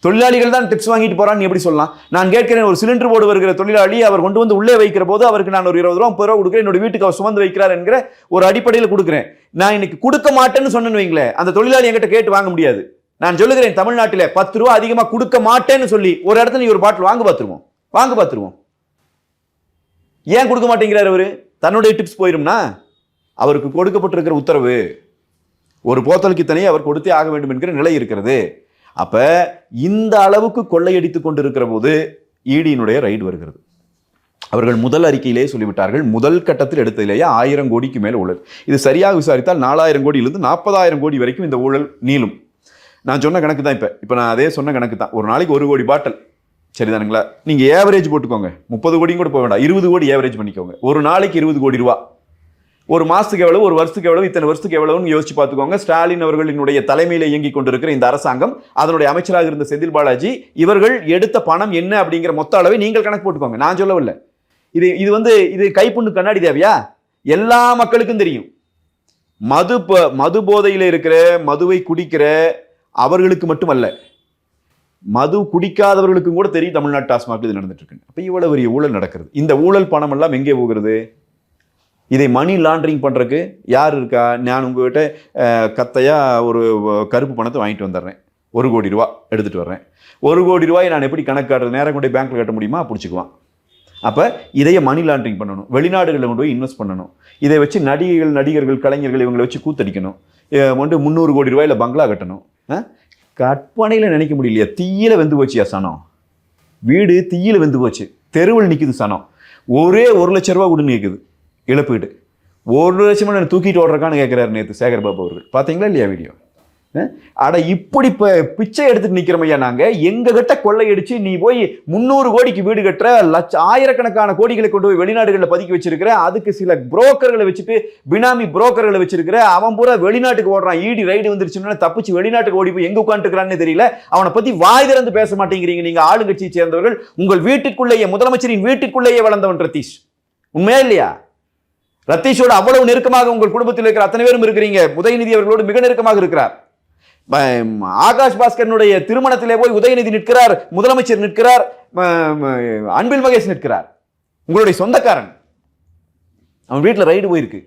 தொழிலாளிகள் தான் டிப்ஸ் வாங்கிட்டு போறான்னு எப்படி சொல்லலாம்? நான் கேட்கிறேன், ஒரு சிலிண்டர் போர்டு வருகிற தொழிலாளி அவர் கொண்டு வந்து உள்ளே வைக்கிற போது அவருக்கு நான் ஒரு 20 ரூபா 30 ரூபா கொடுக்குறேன், என்னோட வீட்டுக்கு அவர் சுமந்து வைக்கிறார் என்கிற ஒரு அடிப்படையில் கொடுக்குறேன். நான் இன்னைக்கு கொடுக்க மாட்டேன்னு சொன்னேன்னு வைங்களேன், அந்த தொழிலாளி என்கிட்ட கேட்டு வாங்க முடியாது. நான் சொல்லுகிறேன், தமிழ்நாட்டில் 10 ரூபா அதிகமாக கொடுக்க மாட்டேன்னு சொல்லி ஒரு இடத்துல நீ ஒரு பாட்டில் வாங்க பார்த்துருவோம். ஏன் கொடுக்க மாட்டேங்கிறார் அவரு? தன்னுடைய டிப்ஸ் போயிரும்னா அவருக்கு கொடுக்கப்பட்டிருக்கிற உத்தரவு ஒரு போத்தலுக்கு இத்தனையே அவர் கொடுத்தே ஆக வேண்டும் என்கிற நிலை இருக்கிறது. அப்ப இந்த அளவுக்கு கொள்ளையடித்துக் கொண்டிருக்கிற போது ஈடியினுடைய ரைடு வருகிறது. அவர்கள் முதல் அறிக்கையிலேயே சொல்லிவிட்டார்கள், முதல் கட்டத்தில் எடுத்ததிலேயே 1000 கோடிக்கு மேல ஊழல். இது சரியாக விசாரித்தால் 4000 கோடியிலிருந்து 40,000 கோடி வரைக்கும் இந்த ஊழல் நீளும். நான் சொன்ன கணக்கு தான். இப்ப நான் அதே சொன்ன கணக்கு தான். ஒரு நாளைக்கு 1 கோடி பாட்டில், சரிதானுங்களா? நீங்க ஏவரேஜ் போட்டுக்கோங்க, 30 கோடியும் கூட போக வேண்டாம், 20 கோடி ஏவரேஜ் பண்ணிக்கோங்க. ஒரு நாளைக்கு 20 கோடி ரூபா. ஒரு மாசத்துக்கு எவ்வளவு, ஒரு வருஷத்துக்கு எவ்வளவு, இத்தனை வருஷத்துக்கு எவ்வளவுன்னு யோசிச்சு பார்த்துக்கோங்க. ஸ்டாலின் அவர்களினுடைய தலைமையில இயங்கிக் கொண்டிருக்கிற இந்த அரசாங்கம், அதனுடைய அமைச்சராக இருந்த செந்தில் பாலாஜி, இவர்கள் எடுத்த பணம் என்ன அப்படிங்கிற மொத்த அளவை நீங்கள் கணக்கு போட்டுக்கோங்க. நான் சொல்லவில்லை. இது கைப்புண்ணு கண்ணாடி தேவையா? எல்லா மக்களுக்கும் தெரியும். மது போதையில் இருக்கிற, மதுவை குடிக்கிற அவர்களுக்கு மட்டுமல்ல, மது குடிக்காதவர்களுக்கும் கூட தெரியும் தமிழ்நாட்டு டாஸ்மாக் இது நடந்துட்டு இருக்கு. அப்ப இவ்வளவு பெரிய ஊழல் நடக்கிறது. இந்த ஊழல் பணம் எல்லாம் எங்கே போகிறது? இதை மணி லாண்டரிங் பண்ணுறதுக்கு யார் இருக்கா? நான் உங்ககிட்ட கத்தையா ஒரு கருப்பு பணத்தை வாங்கிட்டு வந்துடுறேன், 1 கோடி ரூபா எடுத்துகிட்டு வர்றேன். 1 கோடி ரூபாயை நான் எப்படி கணக்கு காட்டுறது? நேரம் கொண்டு பேங்க்கில் கட்ட முடியுமா? பிடிச்சிக்குவான். அப்போ இதையே மணி லாண்டரிங் பண்ணணும், வெளிநாடுகளில் கொண்டு போய் இன்வெஸ்ட் பண்ணணும். இதை வச்சு நடிகர்கள், கலைஞர்கள் இவங்களை வச்சு கூத்தடிக்கணும். 300 கோடி ரூபாயில் பங்களா கட்டணும். கற்பனையில் நினைக்க முடியலையா? தீயில வெந்து போச்சியா சனம்? வீடு தீயில வெந்து போச்சு, தெருவில் நிற்குது சனம். ஒரே 1 லட்ச ரூபா கொடுன்னு கேட்குது இழப்பீடு. 1 லட்சம் நான் தூக்கிட்டு ஓடுறக்கான்னு கேட்குறாரு நேற்று சேகர் பாபு அவர்கள். பார்த்தீங்களா இல்லையா வீடியோ? அட இப்படி பிச்சை எடுத்துட்டு நிற்கிறோம் ஐயா. நாங்கள் எங்கள் கிட்ட கொள்ளையடிச்சு நீ போய் 300 கோடிக்கு வீடு கட்டுற, ஆயிரக்கணக்கான கோடிகளை கொண்டு போய் வெளிநாடுகளில் பதுக்கி வச்சிருக்கிற, அதுக்கு சில புரோக்கர்களை வச்சுட்டு, பினாமி புரோக்கர்களை வச்சிருக்கிற, அவன் பூரா வெளிநாட்டுக்கு ஓடுறான். ஈடி ரைடு வந்துருச்சுன்னா தப்பிச்சு வெளிநாட்டுக்கு ஓடி போய் எங்க உட்காந்துருக்கிறான்னு தெரியல. அவனை பத்தி வாய் திறந்து பேச மாட்டேங்கிறீங்க நீங்க ஆளுங்கட்சியை சேர்ந்தவர்கள். உங்கள் வீட்டிற்குள்ளேயே, முதலமைச்சரின் வீட்டிற்குள்ளேயே வளர்ந்தவன் ரத்தீஷ். உண்மையா இல்லையா? ரத்தீஷோட அவ்வளவு நெருக்கமாக உங்கள் குடும்பத்தில் இருக்கிற அத்தனை பேரும் இருக்கிறீங்க. உதயநிதி அவர்களோடு மிக நெருக்கமாக இருக்கிறார். ஆகாஷ் பாஸ்கரனுடைய திருமணத்திலே போய் உதயநிதி நிற்கிறார், முதலமைச்சர் நிற்கிறார், அன்பில் மகேஷ் நிற்கிறார். உங்களுடைய சொந்தக்காரன். அவன் வீட்டில் ரைடு போயிருக்கு.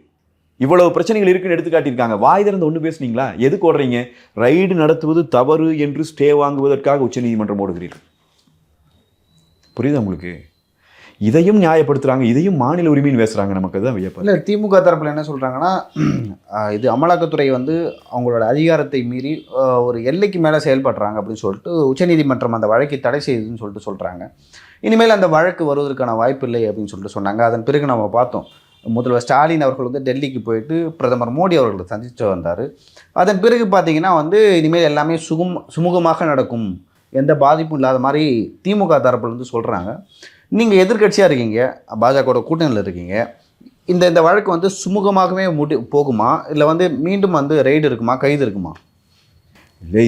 இவ்வளவு பிரச்சனைகள் இருக்குன்னு எடுத்து காட்டியிருக்காங்க. வாய் திறந்து ஒன்று பேசுனீங்களா? எதுக்கு ஓடுறீங்க? ரைடு நடத்துவது தவறு என்று ஸ்டே வாங்குவதற்காக உச்சநீதிமன்றம் ஓடுகிறீர்கள். புரியுதா உங்களுக்கு? இதையும் நியாயப்படுத்துறாங்க, இதையும் மாநில உரிமைன்னு பேசுறாங்க. நமக்கு தான் வியப்பு. இல்லை, திமுக தரப்பில் என்ன சொல்றாங்கன்னா, இது அமலாக்கத்துறை வந்து அவங்களோட அதிகாரத்தை மீறி ஒரு எல்லைக்கு மேலே செயல்படுறாங்க அப்படின்னு சொல்லிட்டு உச்சநீதிமன்றம் அந்த வழக்கை தடை செய்யுதுன்னு சொல்லிட்டு சொல்றாங்க. இனிமேல் அந்த வழக்கு வருவதற்கான வாய்ப்பு இல்லை அப்படின்னு சொல்லிட்டு சொன்னாங்க. அதன் பிறகு நம்ம பார்த்தோம், முதல்வர் ஸ்டாலின் அவர்கள் வந்து டெல்லிக்கு போயிட்டு பிரதமர் மோடி அவர்களை சந்தித்து வந்தார். அதன் பிறகு பார்த்தீங்கன்னா வந்து இனிமேல் எல்லாமே சுமூகமாக நடக்கும், எந்த பாதிப்பும் இல்லாத மாதிரி திமுக தரப்பில் வந்து சொல்கிறாங்க. நீங்கள் எதிர்கட்சியாக இருக்கீங்க, பாஜகவோட கூட்டணியில் இருக்கீங்க. இந்த வழக்கு வந்து சுமூகமாகவே போகுமா, இல்லை வந்து மீண்டும் வந்து ரெய்டு இருக்குமா, கைது இருக்குமா? இல்லை,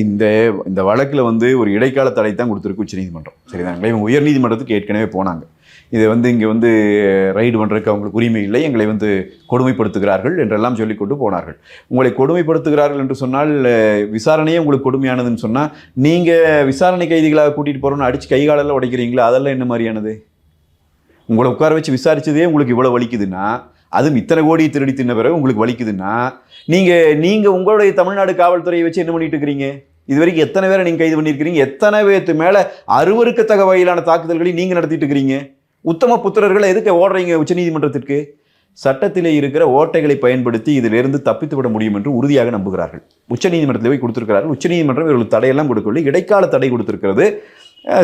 இந்த வழக்கில் வந்து ஒரு இடைக்கால தடை தான் கொடுத்துருக்கு உச்சநீதிமன்றம். சரிதாங்களே? இவங்க உயர்நீதிமன்றத்துக்கு ஏற்கனவே போனாங்க. இதை வந்து இங்கே வந்து ரைடு பண்ணுறதுக்கு அவங்களுக்கு உரிமை இல்லை, எங்களை வந்து கொடுமைப்படுத்துகிறார்கள் என்றெல்லாம் சொல்லிக்கொண்டு போனார்கள். உங்களை கொடுமைப்படுத்துகிறார்கள் என்று சொன்னால், விசாரணையே உங்களுக்கு கொடுமையானதுன்னு சொன்னால், நீங்கள் விசாரணை கைதிகளாக கூட்டிகிட்டு போகிறோன்னு அடித்து கைகாலெல்லாம் உடைக்கிறீங்களா? அதெல்லாம் என்ன மாதிரியானது? உங்களை உட்கார வச்சு விசாரிச்சதே உங்களுக்கு இவ்வளோ வலிக்குதுன்னா, அதுவும் இத்தனை கோடி திருடி தின்ன பிறகு உங்களுக்கு வலிக்குதுன்னா, நீங்கள் உங்களுடைய தமிழ்நாடு காவல்துறையை வச்சு என்ன பண்ணிட்டு இருக்கிறீங்க? இது வரைக்கும் எத்தனை பேரை நீங்கள் கைது பண்ணியிருக்கிறீங்க? எத்தனை பேர்த்து மேலே அருவருக்கத்தக்க வகையிலான தாக்குதல்களை நீங்கள் நடத்திட்டு இருக்கிறீங்க? உத்தம புத்திரர்களை எதுக்கு ஓடுறீங்க உச்சநீதிமன்றத்திற்கு? சட்டத்திலே இருக்கிற ஓட்டைகளை பயன்படுத்தி இதிலிருந்து தப்பித்து விட முடியும் என்று உறுதியாக நம்புகிறார்கள். உச்சநீதிமன்றத்தில் போய் கொடுத்திருக்கிறார்கள். உச்சநீதிமன்றம் இவர்களுக்கு தடையெல்லாம் கொடுக்கவில்லை, இடைக்கால தடை கொடுத்திருக்கிறது.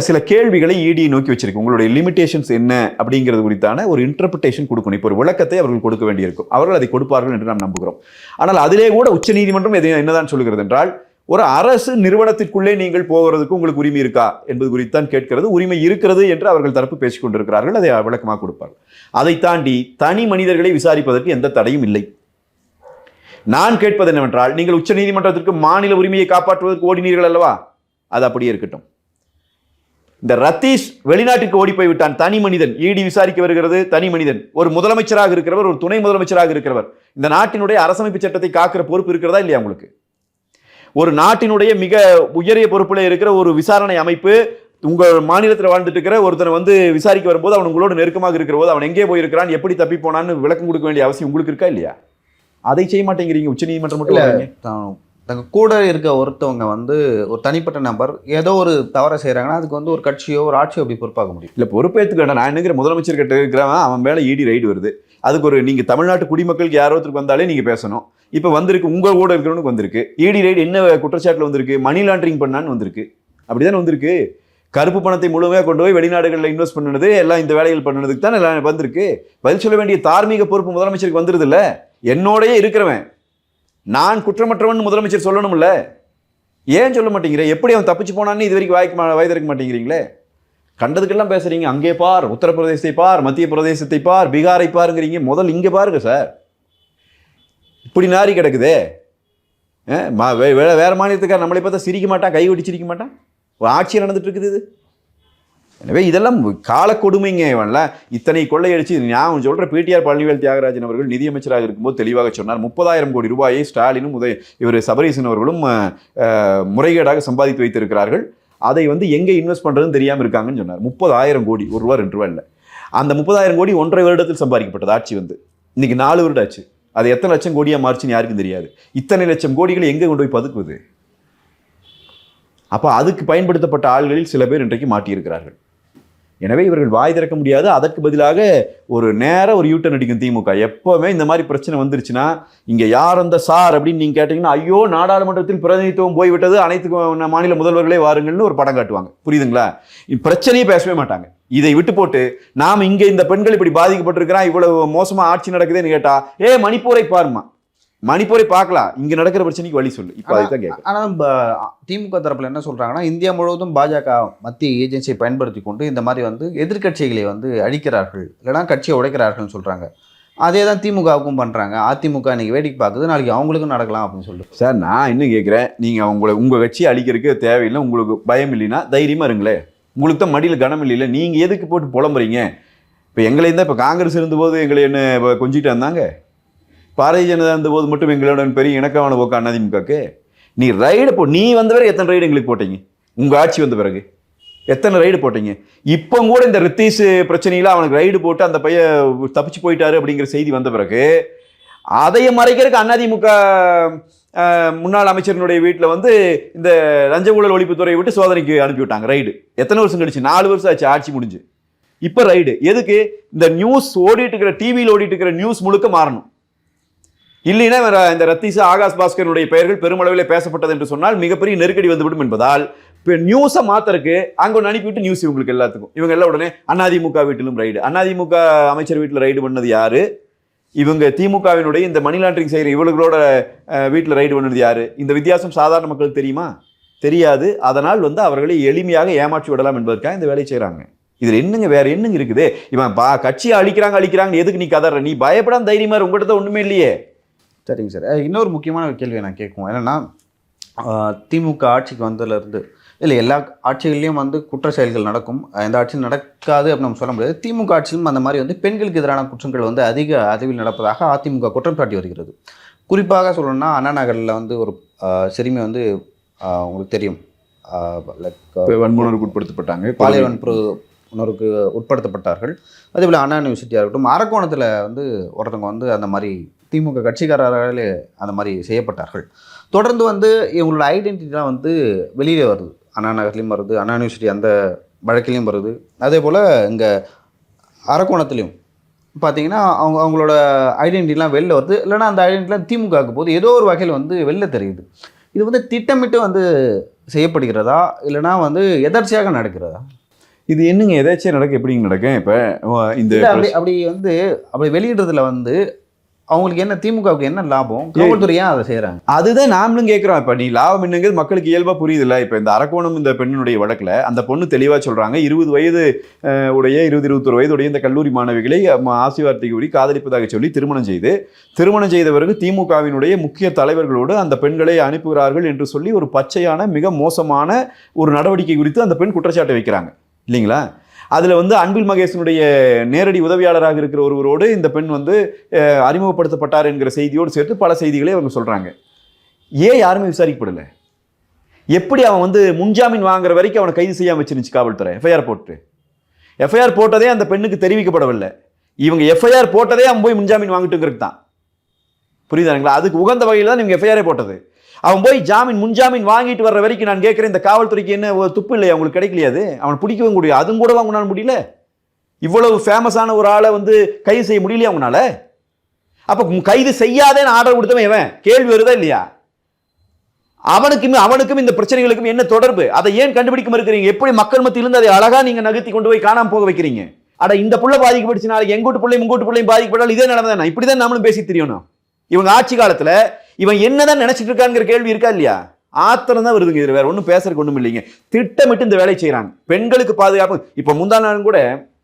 சில கேள்விகளை இடியை நோக்கி வச்சிருக்கு. உங்களுடைய லிமிடேஷன்ஸ் என்ன அப்படிங்கிறது குறித்தான ஒரு இன்டர்பிரேஷன் கொடுக்கணும். இப்போ ஒரு விளக்கத்தை அவர்கள் கொடுக்க வேண்டியிருக்கும். அவர்கள் அதை கொடுப்பார்கள் என்று நாம் நம்புகிறோம். ஆனால் அதிலே கூட உச்சநீதிமன்றம் என்னதான் சொல்லுகிறது என்றால், ஒரு அரசு நிறுவனத்திற்குள்ளே நீங்கள் போகிறதுக்கு உங்களுக்கு உரிமை இருக்கா என்பது குறித்தான் கேட்கிறது. உரிமை இருக்கிறது என்று அவர்கள் தரப்பு பேசிக் கொண்டிருக்கிறார்கள். அதை விளக்கமாக கொடுப்பார்கள். அதை தாண்டி தனி மனிதர்களை விசாரிப்பதற்கு எந்த தடையும் இல்லை. நான் கேட்பது என்னவென்றால், நீங்கள் உச்சநீதிமன்றத்திற்கு மாநில உரிமையை காப்பாற்றுவதற்கு ஓடினீர்கள் அல்லவா? அது அப்படியே இருக்கட்டும். இந்த ரத்தீஷ் வெளிநாட்டுக்கு ஓடி போய் விட்டான். தனி மனிதன், இடி விசாரிக்க வருகிறது, தனி மனிதன், ஒரு முதலமைச்சராக இருக்கிறவர், ஒரு துணை முதலமைச்சராக இருக்கிறவர். இந்த நாட்டினுடைய அரசமைப்பு சட்டத்தை காக்கிற பொறுப்பு இருக்கிறதா இல்லையா உங்களுக்கு? ஒரு நாட்டினுடைய மிக உயரிய பொறுப்பில் இருக்கிற ஒரு விசாரணை அமைப்பு உங்கள் மாநிலத்தில் வாழ்ந்துட்டு இருக்கிற ஒருத்தனை வந்து விசாரிக்க வரும்போது அவன் உங்களோட நெருக்கமாக இருக்கிற போது அவன் எங்கே போயிருக்கிறான், எப்படி தப்பி போனான்னு விளக்கம் கொடுக்க வேண்டிய அவசியம் உங்களுக்கு இருக்கா இல்லையா? அதை செய்ய மாட்டேங்கிறீங்க. உச்சநீதிமன்றம் மட்டும் தங்க கூட இருக்க ஒருத்தவங்க வந்து ஒரு தனிப்பட்ட நபர் ஏதோ ஒரு தவறை செய்கிறாங்கன்னா அதுக்கு வந்து ஒரு கட்சியோ ஒரு ஆட்சியோ அப்படி பொறுப்பாக முடியும். இல்லை, பொறுப்பேற்றுக்க வேண்டாம். நான் நினைக்கிற முதலமைச்சர் கிட்ட இருக்கிறவன் அவன் மேலே இடி ரைடு வருது. அதுக்கு ஒரு நீங்கள் தமிழ்நாட்டு குடிமக்களுக்கு யாரோ ஒருத்தருக்கு வந்தாலே நீங்கள் பேசணும். இப்போ வந்திருக்கு, உங்கள் கூட இருக்கிறவனுக்கு வந்திருக்கு இடி ரைடு. என்ன குற்றச்சாட்டில் வந்திருக்கு? மணி லாண்டரிங் பண்ணான்னு வந்திருக்கு. அப்படிதானே வந்திருக்கு. கருப்பு பணத்தை முழுமையாக கொண்டு போய் வெளிநாடுகளில் இன்வெஸ்ட் பண்ணுனது, எல்லாம் இந்த வேலைகள் பண்ணுனதுக்கு தான் எல்லாம் வந்திருக்கு. பதில் சொல்ல வேண்டிய தார்மீக பொறுப்பு முதலமைச்சருக்கு வந்துருது இல்லை? என்னோடய இருக்கிறவன் நான் குற்றமற்றவன் முதலமைச்சர் சொல்லணும்ல. ஏன் சொல்ல மாட்டேங்கிற? எப்படி அவன் தப்பிச்சு போனான்னு இது வரைக்கும் வாய் திறக்க மாட்டேங்கிறீங்களே. கண்டதுக்கெல்லாம் பேசுறீங்க. அங்கே பார், உத்தரப்பிரதேசத்தை பார், மத்திய பிரதேசத்தை பார், பீகாரை பாருங்கிறீங்க. முதல் இங்கே பாருங்க சார். இப்படி நாரி கிடக்குதே. வேற மாநிலத்துக்கார நம்மளை பார்த்தா சிரிக்க மாட்டான், கை ஒட்டி சிரிக்க மாட்டான். ஒரு ஆட்சி நடந்துட்டு இருக்குது இது. எனவே இதெல்லாம் கால கொடுமைங்க. இவன்ல இத்தனை கொள்ளையடிச்சு நான் சொல்ற பிடிஆர் பழனிவேல் தியாகராஜன் அவர்கள் நிதியமைச்சராக இருக்கும்போது தெளிவாக சொன்னார். 30,000 கோடி ரூபாயை ஸ்டாலினும் இவர் சபரீசன் அவர்களும் முறைகேடாக சம்பாதித்து வைத்திருக்கிறார்கள். அதை வந்து எங்கே இன்வெஸ்ட் பண்ணுறதுன்னு தெரியாமல் இருக்காங்கன்னு சொன்னார். 30,000 கோடி, ₹1 ₹2 இல்லை. அந்த 30,000 கோடி 1.5 வருடத்தில் சம்பாதிக்கப்பட்டது. ஆட்சி வந்து இன்னைக்கு 4 வருடம் ஆச்சு. அது எத்தனை லட்சம் கோடியாக மாறுச்சுன்னு யாருக்கும் தெரியாது. இத்தனை லட்சம் கோடிகளை எங்கே கொண்டு போய் பதுக்குவது? அப்போ அதுக்கு பயன்படுத்தப்பட்ட ஆள்களில் சில பேர் இன்றைக்கு மாட்டியிருக்கிறார்கள். எனவே இவர்கள் வாய் திறக்க முடியாது. அதற்கு பதிலாக ஒரு ஒரு யூட்டன் அடிக்கும் திமுக. எப்போவுமே இந்த மாதிரி பிரச்சனை வந்துருச்சுன்னா இங்கே யார் அந்த சார் அப்படின்னு நீங்கள் கேட்டிங்கன்னா, ஐயோ நாடாளுமன்றத்தில் பிரதிநிதித்துவம் போய்விட்டது, அனைத்து மாநில முதல்வர்களே வாருங்கள்னு ஒரு படம் காட்டுவாங்க. புரியுதுங்களா? பிரச்சனையே பேசவே மாட்டாங்க. இதை விட்டு போட்டு நாம் இங்கே இந்த பெண்கள் இப்படி பாதிக்கப்பட்டிருக்கிறான், இவ்வளவு மோசமாக ஆட்சி நடக்குதுன்னு கேட்டா, மணிப்பூரை பாருமா, மணிப்பூரை பார்க்கலாம், இங்க நடக்கிற பிரச்சனைக்கு வழி சொல்லு. இப்போ அதுதான் கேட்குறேன். ஆனால் திமுக தரப்புல என்ன சொல்றாங்கன்னா, இந்தியா முழுவதும் பாஜக மத்திய ஏஜென்சியை பயன்படுத்தி கொண்டு இந்த மாதிரி வந்து எதிர்கட்சிகளை வந்து அழிக்கிறார்கள், இல்லைனா கட்சியை உடைக்கிறார்கள்னு சொல்றாங்க. அதே தான் திமுகவுக்கும் பண்றாங்க. அதிமுக இன்னைக்கு வேடிக்கை பார்க்குது, நாளைக்கு அவங்களுக்கும் நடக்கலாம் அப்படின்னு சொல்லிட்டு. சார், நான் இன்னும் கேட்குறேன், நீங்கள் உங்கள் கட்சியை அழிக்கிறதுக்கு தேவையில்லை. உங்களுக்கு பயம் இல்லைன்னா தைரியமாக இருங்களே. உங்களுக்கு தான் மடியில் கனம் இல்லை. நீங்கள் எதுக்கு போட்டு புலம்புறீங்க? இப்போ எங்களை இருந்தால் இப்போ காங்கிரஸ் இருந்தபோது எங்களை என்ன கொஞ்சிட்டு வந்தாங்க. பாரதிய ஜனதா இருந்தபோது மட்டும் எங்களுடன் பெரிய இணக்கமான போக்கு அதிமுகக்கு. நீ ரைடு நீ வந்த பிறகு எத்தனை ரைடு எங்களுக்கு போட்டீங்க? உங்கள் ஆட்சி வந்த பிறகு எத்தனை ரைடு போட்டீங்க? இப்போ கூட இந்த ரித்தீஷ் பிரச்சனையில் அவனுக்கு ரைடு போட்டு அந்த பையன் தப்பிச்சு போயிட்டாரு அப்படிங்கிற செய்தி வந்த பிறகு அதைய மறைக்கிறதுக்கு அதிமுக முன்னாள் அமைச்சரினுடைய வீட்டில் வந்து இந்த லஞ்ச ஊழல் ஒழிப்புத்துறையை விட்டு சோதனைக்கு அனுப்பிவிட்டாங்க. ரைடு எத்தனை வருஷம் கழிச்சு? 4 வருஷம் ஆச்சு ஆட்சி முடிஞ்சு. இப்போ ரைடு எதுக்கு? இந்த நியூஸ் ஓடிட்டு இருக்கிற, டிவியில் ஓடிட்டு இருக்கிற நியூஸ் முழுக்க மாறணும். இல்லைன்னா இந்த ரத்தீஷ், ஆகாஷ் பாஸ்கருடைய பெயர்கள் பெருமளவில் பேசப்பட்டது என்று சொன்னால் மிகப்பெரிய நெருக்கடி வந்துவிடும் என்பதால் இப்போ நியூஸை மாத்திரக்கு அங்கே ஒன்று அனுப்பிவிட்டு நியூஸ் இவங்களுக்கு எல்லாத்துக்கும். இவங்க எல்லாம் உடனே அதிமுக வீட்டிலும் ரைடு. அதிமுக அமைச்சர் வீட்டில் ரைடு பண்ணது யாரு? இவங்க திமுகவினுடைய இந்த மணி லாண்டரிங் செய்கிற இவங்களோட வீட்டில் ரைடு பண்ணது யாரு? இந்த வித்தியாசம் சாதாரண மக்களுக்கு தெரியுமா? தெரியாது. அதனால் வந்து அவர்களை எளிமையாக ஏமாற்றி விடலாம் என்பதற்காக இந்த வேலையை செய்கிறாங்க. இதில் என்னங்க வேற என்னங்க இருக்குது? இவன் கட்சியை அழிக்கிறாங்க எதுக்கு நீ கதற? நீ பயப்படாம தைரியமா உங்கள்கிட்ட தான் ஒன்றுமே இல்லையே. சரிங்க சார், இன்னொரு முக்கியமான ஒரு கேள்வியை நான் கேட்குவோம். என்னென்னா, திமுக ஆட்சிக்கு வந்ததுலேருந்து இல்லை எல்லா ஆட்சிகள்லையும் வந்து குற்ற செயல்கள் நடக்கும், எந்த ஆட்சியும் நடக்காது அப்படின்னு நம்ம சொல்ல முடியாது. திமுக ஆட்சியிலும் அந்த மாதிரி வந்து பெண்களுக்கு எதிரான குற்றங்கள் வந்து அதிக அளவில் நடப்பதாக அதிமுக குற்றம் சாட்டி வருகிறது. குறிப்பாக சொல்லணும்னா, அண்ணா நகரில் வந்து ஒரு சிறுமி வந்து உங்களுக்கு தெரியும், வன்முறைக்கு உட்படுத்தப்பட்டாங்க, பாலியல் வன்புணர்வுக்கு உட்படுத்தப்பட்டார்கள். அதேபோல் அண்ணா யூனிவர்சிட்டியாக இருக்கட்டும், அரக்கோணத்தில் வந்து ஒருத்தவங்க வந்து அந்த மாதிரி திமுக கட்சிக்காரர்களே அந்த மாதிரி செய்யப்பட்டார்கள். தொடர்ந்து வந்து இவங்களோட ஐடென்டிட்டிலாம் வந்து வெளியே வருது. அண்ணா நகர்லேயும் வருது, அண்ணா யூனிவர்சிட்டி அந்த வழக்கிலையும் வருது. அதே போல் இங்கே அரக்கோணத்துலேயும் பார்த்தீங்கன்னா அவங்களோட ஐடென்டிட்டிலாம் வெளில வருது. இல்லைனா அந்த ஐடென்டிட்டிலாம் திமுகவுக்கு போது ஏதோ ஒரு வகையில் வந்து வெளில தெரியுது. இது வந்து திட்டமிட்டு வந்து செய்யப்படுகிறதா, இல்லைனா வந்து எதர்ச்சியாக நடக்கிறதா? இது என்னங்க எதாச்சும் நடக்க எப்படிங்க நடக்கும்? இப்போ இந்த அப்படி வெளியிடுறதுல வந்து அவங்களுக்கு என்ன, திமுகவுக்கு என்ன லாபம்? காவல்துறை ஏன் அதை செய்கிறாங்க? அதுதான் நாமளும் கேட்குறோம். இப்போ நீ லாபம் என்னங்கிறது மக்களுக்கு இயல்பாக புரியுதில்ல. இப்போ இந்த அரக்கோணம் இந்த பெண்ணுடைய வழக்கில் அந்த பொண்ணு தெளிவாக சொல்கிறாங்க, 20 வயது உடைய 21 வயதுடைய இந்த கல்லூரி மாணவிகளை ஆசீர்வாதத்தை கூறி காதலிப்பதாக சொல்லி திருமணம் செய்த பிறகு திமுகவினுடைய முக்கிய தலைவர்களோடு அந்த பெண்களை அனுப்புகிறார்கள் என்று சொல்லி ஒரு பச்சையான மிக மோசமான ஒரு நடவடிக்கை குறித்து அந்த பெண் குற்றச்சாட்டை வைக்கிறாங்க. இல்லைங்களா? அதில் வந்து அன்பில் மகேசனுடைய நேரடி உதவியாளராக இருக்கிற ஒருவரோடு இந்த பெண் வந்து அறிமுகப்படுத்தப்பட்டார் என்கிற செய்தியோடு சேர்த்து பல செய்திகளே அவங்க சொல்கிறாங்க. ஏன் யாருமே விசாரிக்கப்படலை? எப்படி அவன் வந்து முன்ஜாமீன் வாங்குற வரைக்கும் அவனை கைது செய்யாமல் வச்சிருந்துச்சு காவல்துறை? எஃப்ஐஆர் போட்டதே அந்த பெண்ணுக்கு தெரிவிக்கப்படவில்லை. இவங்க எஃப்ஐஆர் போட்டதே அவன் போய் முன்ஜாமீன் வாங்கிட்டுங்கிறது தான். புரியுதாங்களா? அதுக்கு உகந்த வகையில் தான் இவங்க எஃப்ஐஆரே போட்டது. அவன் போய் முன்ஜாமீன் வாங்கிட்டு வர்ற வரைக்கும் நான் கேட்குறேன், இந்த காவல்துறைக்கு என்ன துப்பு இல்லையா? அவங்களுக்கு கிடைக்கலையாது? அவனை பிடிக்கவும் முடியும், அதுவும் கூட அவங்களால முடியல. இவ்வளவு ஃபேமஸான ஒரு ஆளை வந்து கைது செய்ய முடியலையா அவங்களால? அப்போ கைது செய்யாதேன்னு ஆர்டர் கொடுத்தவன் இவன். கேள்வி வருதா இல்லையா? அவனுக்கும் இந்த பிரச்சனைகளுக்கும் என்ன தொடர்பு? அதை ஏன் கண்டுபிடிக்க மறுக்கிறீங்க? எப்படி மக்கள் மத்தியிலிருந்து அதை அழகா நீங்க நகர்த்தி கொண்டு போய் காணாம போக வைக்கிறீங்க? அட, இந்த புள்ள பாதிக்கப்பட்டுச்சு, நாளைக்கு எங்கூட்டு பிள்ளையும் உங்கூட்டு பிள்ளையும் பாதிக்கப்பட்டால் இதே நிலைமை. இப்படிதான் நாமளும் பேசி தெரியணும். இவங்க ஆட்சி காலத்துல இவன் என்னதான் நினைச்சிட்டு இருக்காங்கிற கேள்வி இருக்கா இல்லையா? ஆத்திரம் தான் வருதுங்க. இது வேற ஒன்றும் பேசுறதுக்கு ஒன்றும் இல்லைங்க. திட்டமிட்டு இந்த வேலையை செய்யறாங்க. பெண்களுக்கு பாதுகாப்பு. இப்போ முந்தா நாளும் கூட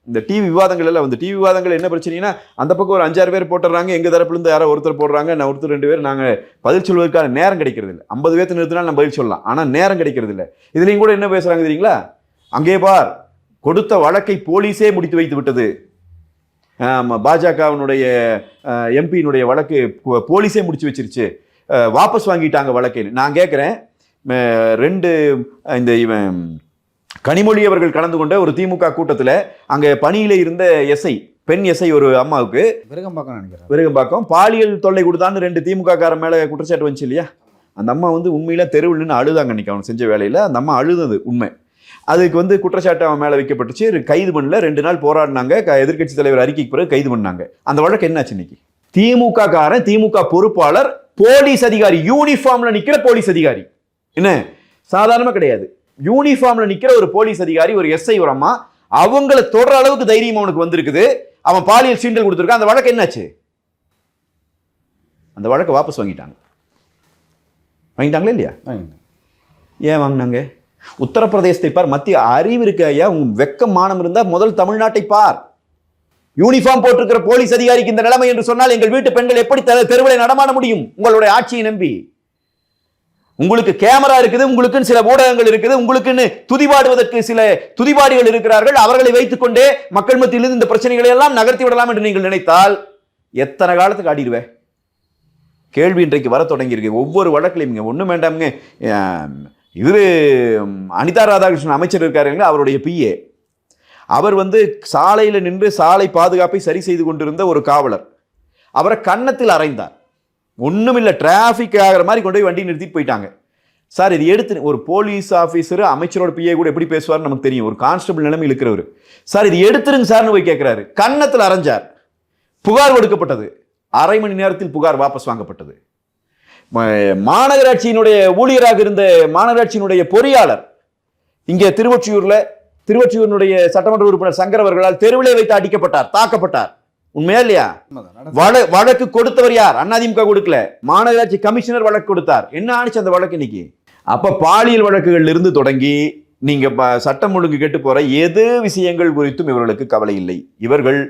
இந்த டிவி விவாதங்கள் எல்லாம் வந்து, டிவி விவாதங்கள் என்ன பிரச்சனைனா, அந்த பக்கம் ஒரு 5-6 பேர் போட்டுறாங்க, எங்க தரப்புலேருந்து யாரோ ஒருத்தர் போடுறாங்க, நான் ஒருத்தர் 2 பேர். நாங்கள் பதில் சொல்வதற்கான நேரம் கிடைக்கிறது இல்லை. 50 பேர்த்து நிறுத்தினா நம்ம பதில் சொல்லலாம், ஆனால் நேரம் கிடைக்கிறது இல்லை. இதுலையும் கூட என்ன பேசுறாங்க தெரியுங்களா? அங்கே பார், கொடுத்த வழக்கை போலீஸே முடித்து வைத்து விட்டது. பாஜகவினுடைய எம்பியினுடைய வழக்கு போலீஸே முடிச்சு வச்சிருச்சு, வாபஸ் வாங்கிட்டாங்க வழக்கைன்னு. நான் கேட்குறேன், 2 இந்த இவன் கனிமொழி அவர்கள் கலந்து கொண்ட ஒரு திமுக கூட்டத்தில் அங்கே பணியில இருந்த எஸ்ஐ, பெண் எஸ்ஐ, ஒரு அம்மாவுக்கு விருகம்பாக்கம் பாலியல் தொல்லை கொடுத்தான்னு 2 திமுக காரன் மேலே குற்றச்சாட்டு வந்துச்சு இல்லையா? அந்த அம்மா வந்து உண்மையில தெருவில் நின்று அழுதாங்க அன்னைக்கு அவன் செஞ்ச வேலையில். அந்த அம்மா அழுதது உண்மை. அதுக்கு வந்து குற்றச்சாட்டு அவன் மேலே வைக்கப்பட்டுச்சு. கைது பண்ணல, 2 நாள் போராடினாங்க. எதிர்கட்சி தலைவர் அறிக்கைக்கு பிறகு கைது பண்ணாங்க. அந்த வழக்கு என்னாச்சு இன்னைக்கு? திமுக காரன், திமுக பொறுப்பாளர், போலீஸ் அதிகாரி, யூனிஃபார்ம்ல நிக்கிற போலீஸ் அதிகாரி, என்ன சாதாரணமா கிடையாது. யூனிஃபார்ம்ல நிக்கிற ஒரு போலீஸ் அதிகாரி, ஒரு எஸ்ஐ, ஒரு அம்மா, அவங்கள தொடர அளவுக்கு தைரியம் அவனுக்கு வந்திருக்குது. அவன் பாலியல் சீண்டல் கொடுத்துருக்கான். அந்த வழக்கு என்னாச்சு? அந்த வழக்கை வாபஸ் வாங்கிட்டாங்களா இல்லையா? ஏன் வாங்கினாங்க? உத்தரப்பிரதேசத்தை பார், மத்திய அறிவு இருக்கு ஐயா, உங்க வெக்கம் மானம் இருந்தா முதல் தமிழ்நாட்டை பார். யூனிஃபார்ம் போட்டிருக்கிற போலீஸ் அதிகாரிக்கு இந்த நிலைமை என்று சொன்னால் எங்கள் வீட்டு பெண்கள் எப்படி தெருவிலை நடமாட முடியும்? உங்களுடைய ஆட்சியை நம்பி. உங்களுக்கு கேமரா இருக்குது, உங்களுக்குன்னு சில ஊடகங்கள் இருக்குது, உங்களுக்குன்னு துதிபாடுவதற்கு சில துதிபாடிகள் இருக்கிறார்கள். அவர்களை வைத்துக் கொண்டே மக்கள் மத்தியிலிருந்து இந்த பிரச்சனைகளை எல்லாம் நகர்த்தி விடலாம் என்று நீங்கள் நினைத்தால் எத்தனை காலத்துக்கு ஆடிடுவேன்? கேள்வி இன்றைக்கு வர தொடங்கி இருக்கு. ஒவ்வொரு வழக்கிலையும் ஒன்றும் வேண்டாமுங்க. இவரு அனிதா ராதாகிருஷ்ணன் அமைச்சர் இருக்காருங்க, அவருடைய பிஏ, அவர் வந்து சாலையில் நின்று சாலை பாதுகாப்பை சரி செய்து கொண்டிருந்த ஒரு காவலர் அவரை கன்னத்தில் அறைந்தார். ஒன்றும் இல்லை, டிராஃபிக் ஆகிற மாதிரி கொண்டு போய் வண்டி நிறுத்திட்டு போயிட்டாங்க. சார், இது எடுத்து ஒரு போலீஸ் ஆஃபீஸர் அமைச்சரோட பிஏ கூட எப்படி பேசுவார்னு நமக்கு தெரியும். ஒரு கான்ஸ்டபிள் நிலைமையில் இருக்கிறவர். சார், இது எடுத்துருங்க சார்னு போய் கேட்கிறாரு. கன்னத்தில் அரைஞ்சார். புகார் கொடுக்கப்பட்டது. 1/2 மணி நேரத்தில் புகார் வாபஸ் வாங்கப்பட்டது. மாநகராட்சியினுடைய ஊழியராக இருந்த மாநகராட்சியினுடைய பொறியாளர் இங்கே திருவொற்றியூரினுடைய சட்டமன்ற உறுப்பினர் சங்கர் அவர்களால் தெருவிலே வைத்து அடிக்கப்பட்டார், தாக்கப்பட்டார். உண்மையா இல்லையா? வழக்கு கொடுத்தவர் யார்? அதிமுக கொடுக்கல, மாநகராட்சி கமிஷனர் வழக்கு கொடுத்தார். என்ன ஆனிச்சு அந்த வழக்கு இன்னைக்கு? அப்ப பாலியல் வழக்குகள் இருந்து தொடங்கி நீங்க சட்டம் ஒழுங்கு கெட்டு போற எது விஷயங்கள் குறித்தும் இவர்களுக்கு கவலை இல்லை. இவர்கள்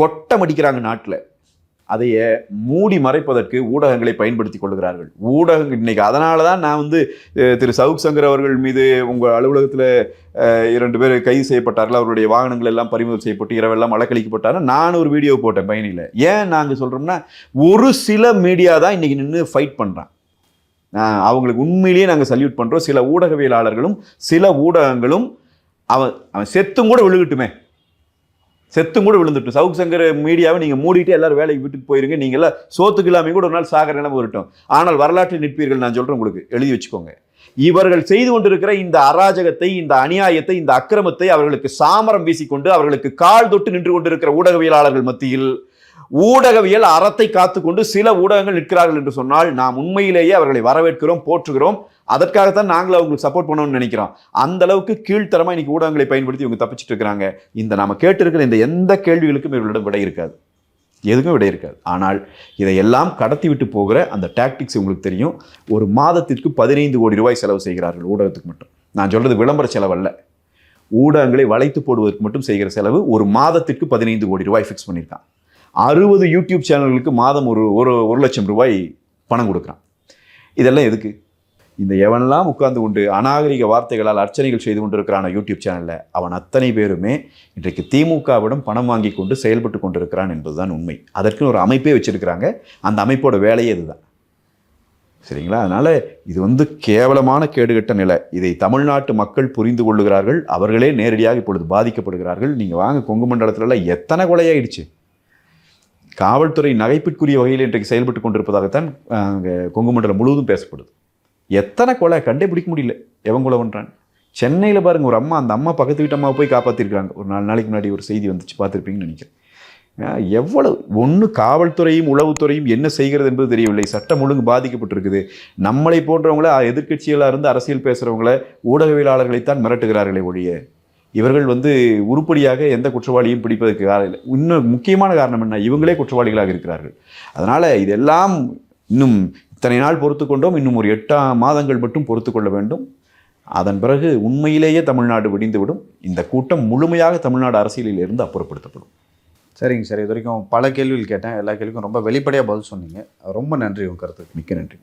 கொட்டம் அடிக்கிறாங்க நாட்டில். அதைய மூடி மறைப்பதற்கு ஊடகங்களை பயன்படுத்தி கொள்கிறார்கள். ஊடகங்கள் இன்னைக்கு அதனால தான் நான் வந்து திரு சவுக் சங்கர் அவர்கள் மீது உங்கள் அலுவலகத்தில் 2 பேர் கைது செய்யப்பட்டார்கள். அவருடைய வாகனங்கள் எல்லாம் பறிமுதல் செய்யப்பட்டு இரவெல்லாம் வழக்களிக்கப்பட்டார்கள். நான் ஒரு வீடியோ போட்டேன் பயணியில். ஏன் நாங்கள் சொல்கிறோம்னா, ஒரு சில மீடியா தான் இன்னைக்கு நின்று ஃபைட் பண்ணுறான். அவங்களுக்கு உண்மையிலேயே நாங்கள் சல்யூட் பண்ணுறோம். சில ஊடகவியலாளர்களும் சில ஊடகங்களும் அவன் செத்தும் கூட விழுந்துட்டும். சவுக் சங்கர் மீடியாவை நீங்கள் மூடிட்டு எல்லாரும் வேலைக்கு விட்டுட்டு போயிருங்க. நீங்கள் எல்லாம் சோத்துக்கு இல்லாமல் கூட ஒரு நாள் சாகர நிலைமை வரட்டும். ஆனால் வரலாற்றில் நிற்பீர்கள். நான் சொல்கிறேன், உங்களுக்கு எழுதி வச்சுக்கோங்க. இவர்கள் செய்து கொண்டிருக்கிற இந்த அராஜகத்தை, இந்த அநியாயத்தை, இந்த அக்கிரமத்தை அவர்களுக்கு சாமரம் வீசிக்கொண்டு அவர்களுக்கு கால் தொட்டு நின்று கொண்டிருக்கிற ஊடகவியலாளர்கள் மத்தியில் ஊடகவியல் அறத்தை காத்துக்கொண்டு சில ஊடகங்கள் நிற்கிறார்கள் என்று சொன்னால் நாம் உண்மையிலேயே அவர்களை வரவேற்கிறோம், போற்றுகிறோம். அதற்காகத்தான் நாங்கள் அவங்களுக்கு சப்போர்ட் பண்ணணும்னு நினைக்கிறோம். அந்த அளவுக்கு கீழ்த்தரமா இன்னைக்கு ஊடகங்களை பயன்படுத்தி இவங்க தப்பிச்சுட்டு இருக்கிறாங்க. இந்த நாம கேட்டிருக்கிற இந்த எந்த கேள்விகளுக்கும் இவர்களிடம் விடை இருக்காது, எதுக்கும் விடை இருக்காது. ஆனால் இதையெல்லாம் கடத்தி விட்டு போகிற அந்த டாக்டிக்ஸ் உங்களுக்கு தெரியும். ஒரு மாதத்திற்கு 15 கோடி ரூபாய் செலவு செய்கிறார்கள் ஊடகத்துக்கு மட்டும். நான் சொல்றது விளம்பர செலவல்ல, ஊடகங்களை வளைத்து போடுவதற்கு மட்டும் செய்கிற செலவு. ஒரு மாதத்திற்கு 15 கோடி ரூபாய் ஃபிக்ஸ் பண்ணியிருக்கான். 60 யூடியூப் சேனல்களுக்கு மாதம் ஒரு 1 லட்சம் ரூபாய் பணம் கொடுக்குறான். இதெல்லாம் எதுக்கு? இந்த எவனெல்லாம் உட்கார்ந்து கொண்டு அநாகரிக வார்த்தைகளால் அர்ச்சனைகள் செய்து கொண்டிருக்கிறான யூடியூப் சேனலில் அவன் அத்தனை பேருமே இன்றைக்கு திமுகவிடம் பணம் வாங்கி கொண்டு செயல்பட்டு கொண்டிருக்கிறான் என்பதுதான் உண்மை. அதற்குன்னு ஒரு அமைப்பே வச்சிருக்கிறாங்க. அந்த அமைப்போட வேலையே இதுதான். சரிங்களா? அதனால் இது கேவலமான கேடுகட்ட நிலை. இதை தமிழ்நாட்டு மக்கள் புரிந்து கொள்ளுகிறார்கள். அவர்களே நேரடியாக இப்பொழுது பாதிக்கப்படுகிறார்கள். நீங்கள் வாங்க, கொங்கு மண்டலத்திலலாம் எத்தனை கொலையாயிடுச்சு. காவல்துறை நகைப்பிற்குரிய வகையில் இன்றைக்கு செயல்பட்டு கொண்டிருப்பதாகத்தான் கொங்கு மண்டலம் முழுவதும் பேசப்படுது. எத்தனை கொலை கண்டுபிடிக்க முடியல. எவன் கொலை பண்ணுறான்? சென்னையில் பாருங்கள், ஒரு அம்மா, அந்த அம்மா பக்கத்து வீட்டு அம்மாவை போய் காப்பாற்றிருக்காங்க. ஒரு 4 நாளைக்கு முன்னாடி ஒரு செய்தி வந்துச்சு, பார்த்துருப்பீங்கன்னு நினைக்கிறேன். எவ்வளவு ஒன்று காவல்துறையும் உளவுத்துறையும் என்ன செய்கிறது என்பது தெரியவில்லை. சட்டம் ஒழுங்கு பாதிக்கப்பட்டிருக்குது. நம்மளை போன்றவங்கள எதிர்க்கட்சிகளாக இருந்து அரசியல் பேசுகிறவங்கள ஊடகவியலாளர்களைத்தான் மிரட்டுகிறார்களே ஒழிய இவர்கள் உருப்படியாக எந்த குற்றவாளியும் பிடிப்பதற்கு காரணம் இல்லை. இன்னும் முக்கியமான காரணம் என்ன? இவங்களே குற்றவாளிகளாக இருக்கிறார்கள். அதனால் இதெல்லாம் இன்னும் இத்தனை நாள் பொறுத்து கொண்டோம். இன்னும் ஒரு 8 மாதங்கள் மட்டும் பொறுத்து கொள்ள வேண்டும். அதன் பிறகு உண்மையிலேயே தமிழ்நாடு விடிந்துவிடும். இந்த கூட்டம் முழுமையாக தமிழ்நாடு அரசியலில் இருந்து அப்புறப்படுத்தப்படும். சரிங்க சார். இது வரைக்கும் பல கேள்விகள் கேட்டேன். எல்லா கேள்விக்கும் ரொம்ப வெளிப்படையாக பதில் சொன்னீங்க. ரொம்ப நன்றி உங்கள் கருத்துக்கு. மிக்க நன்றி.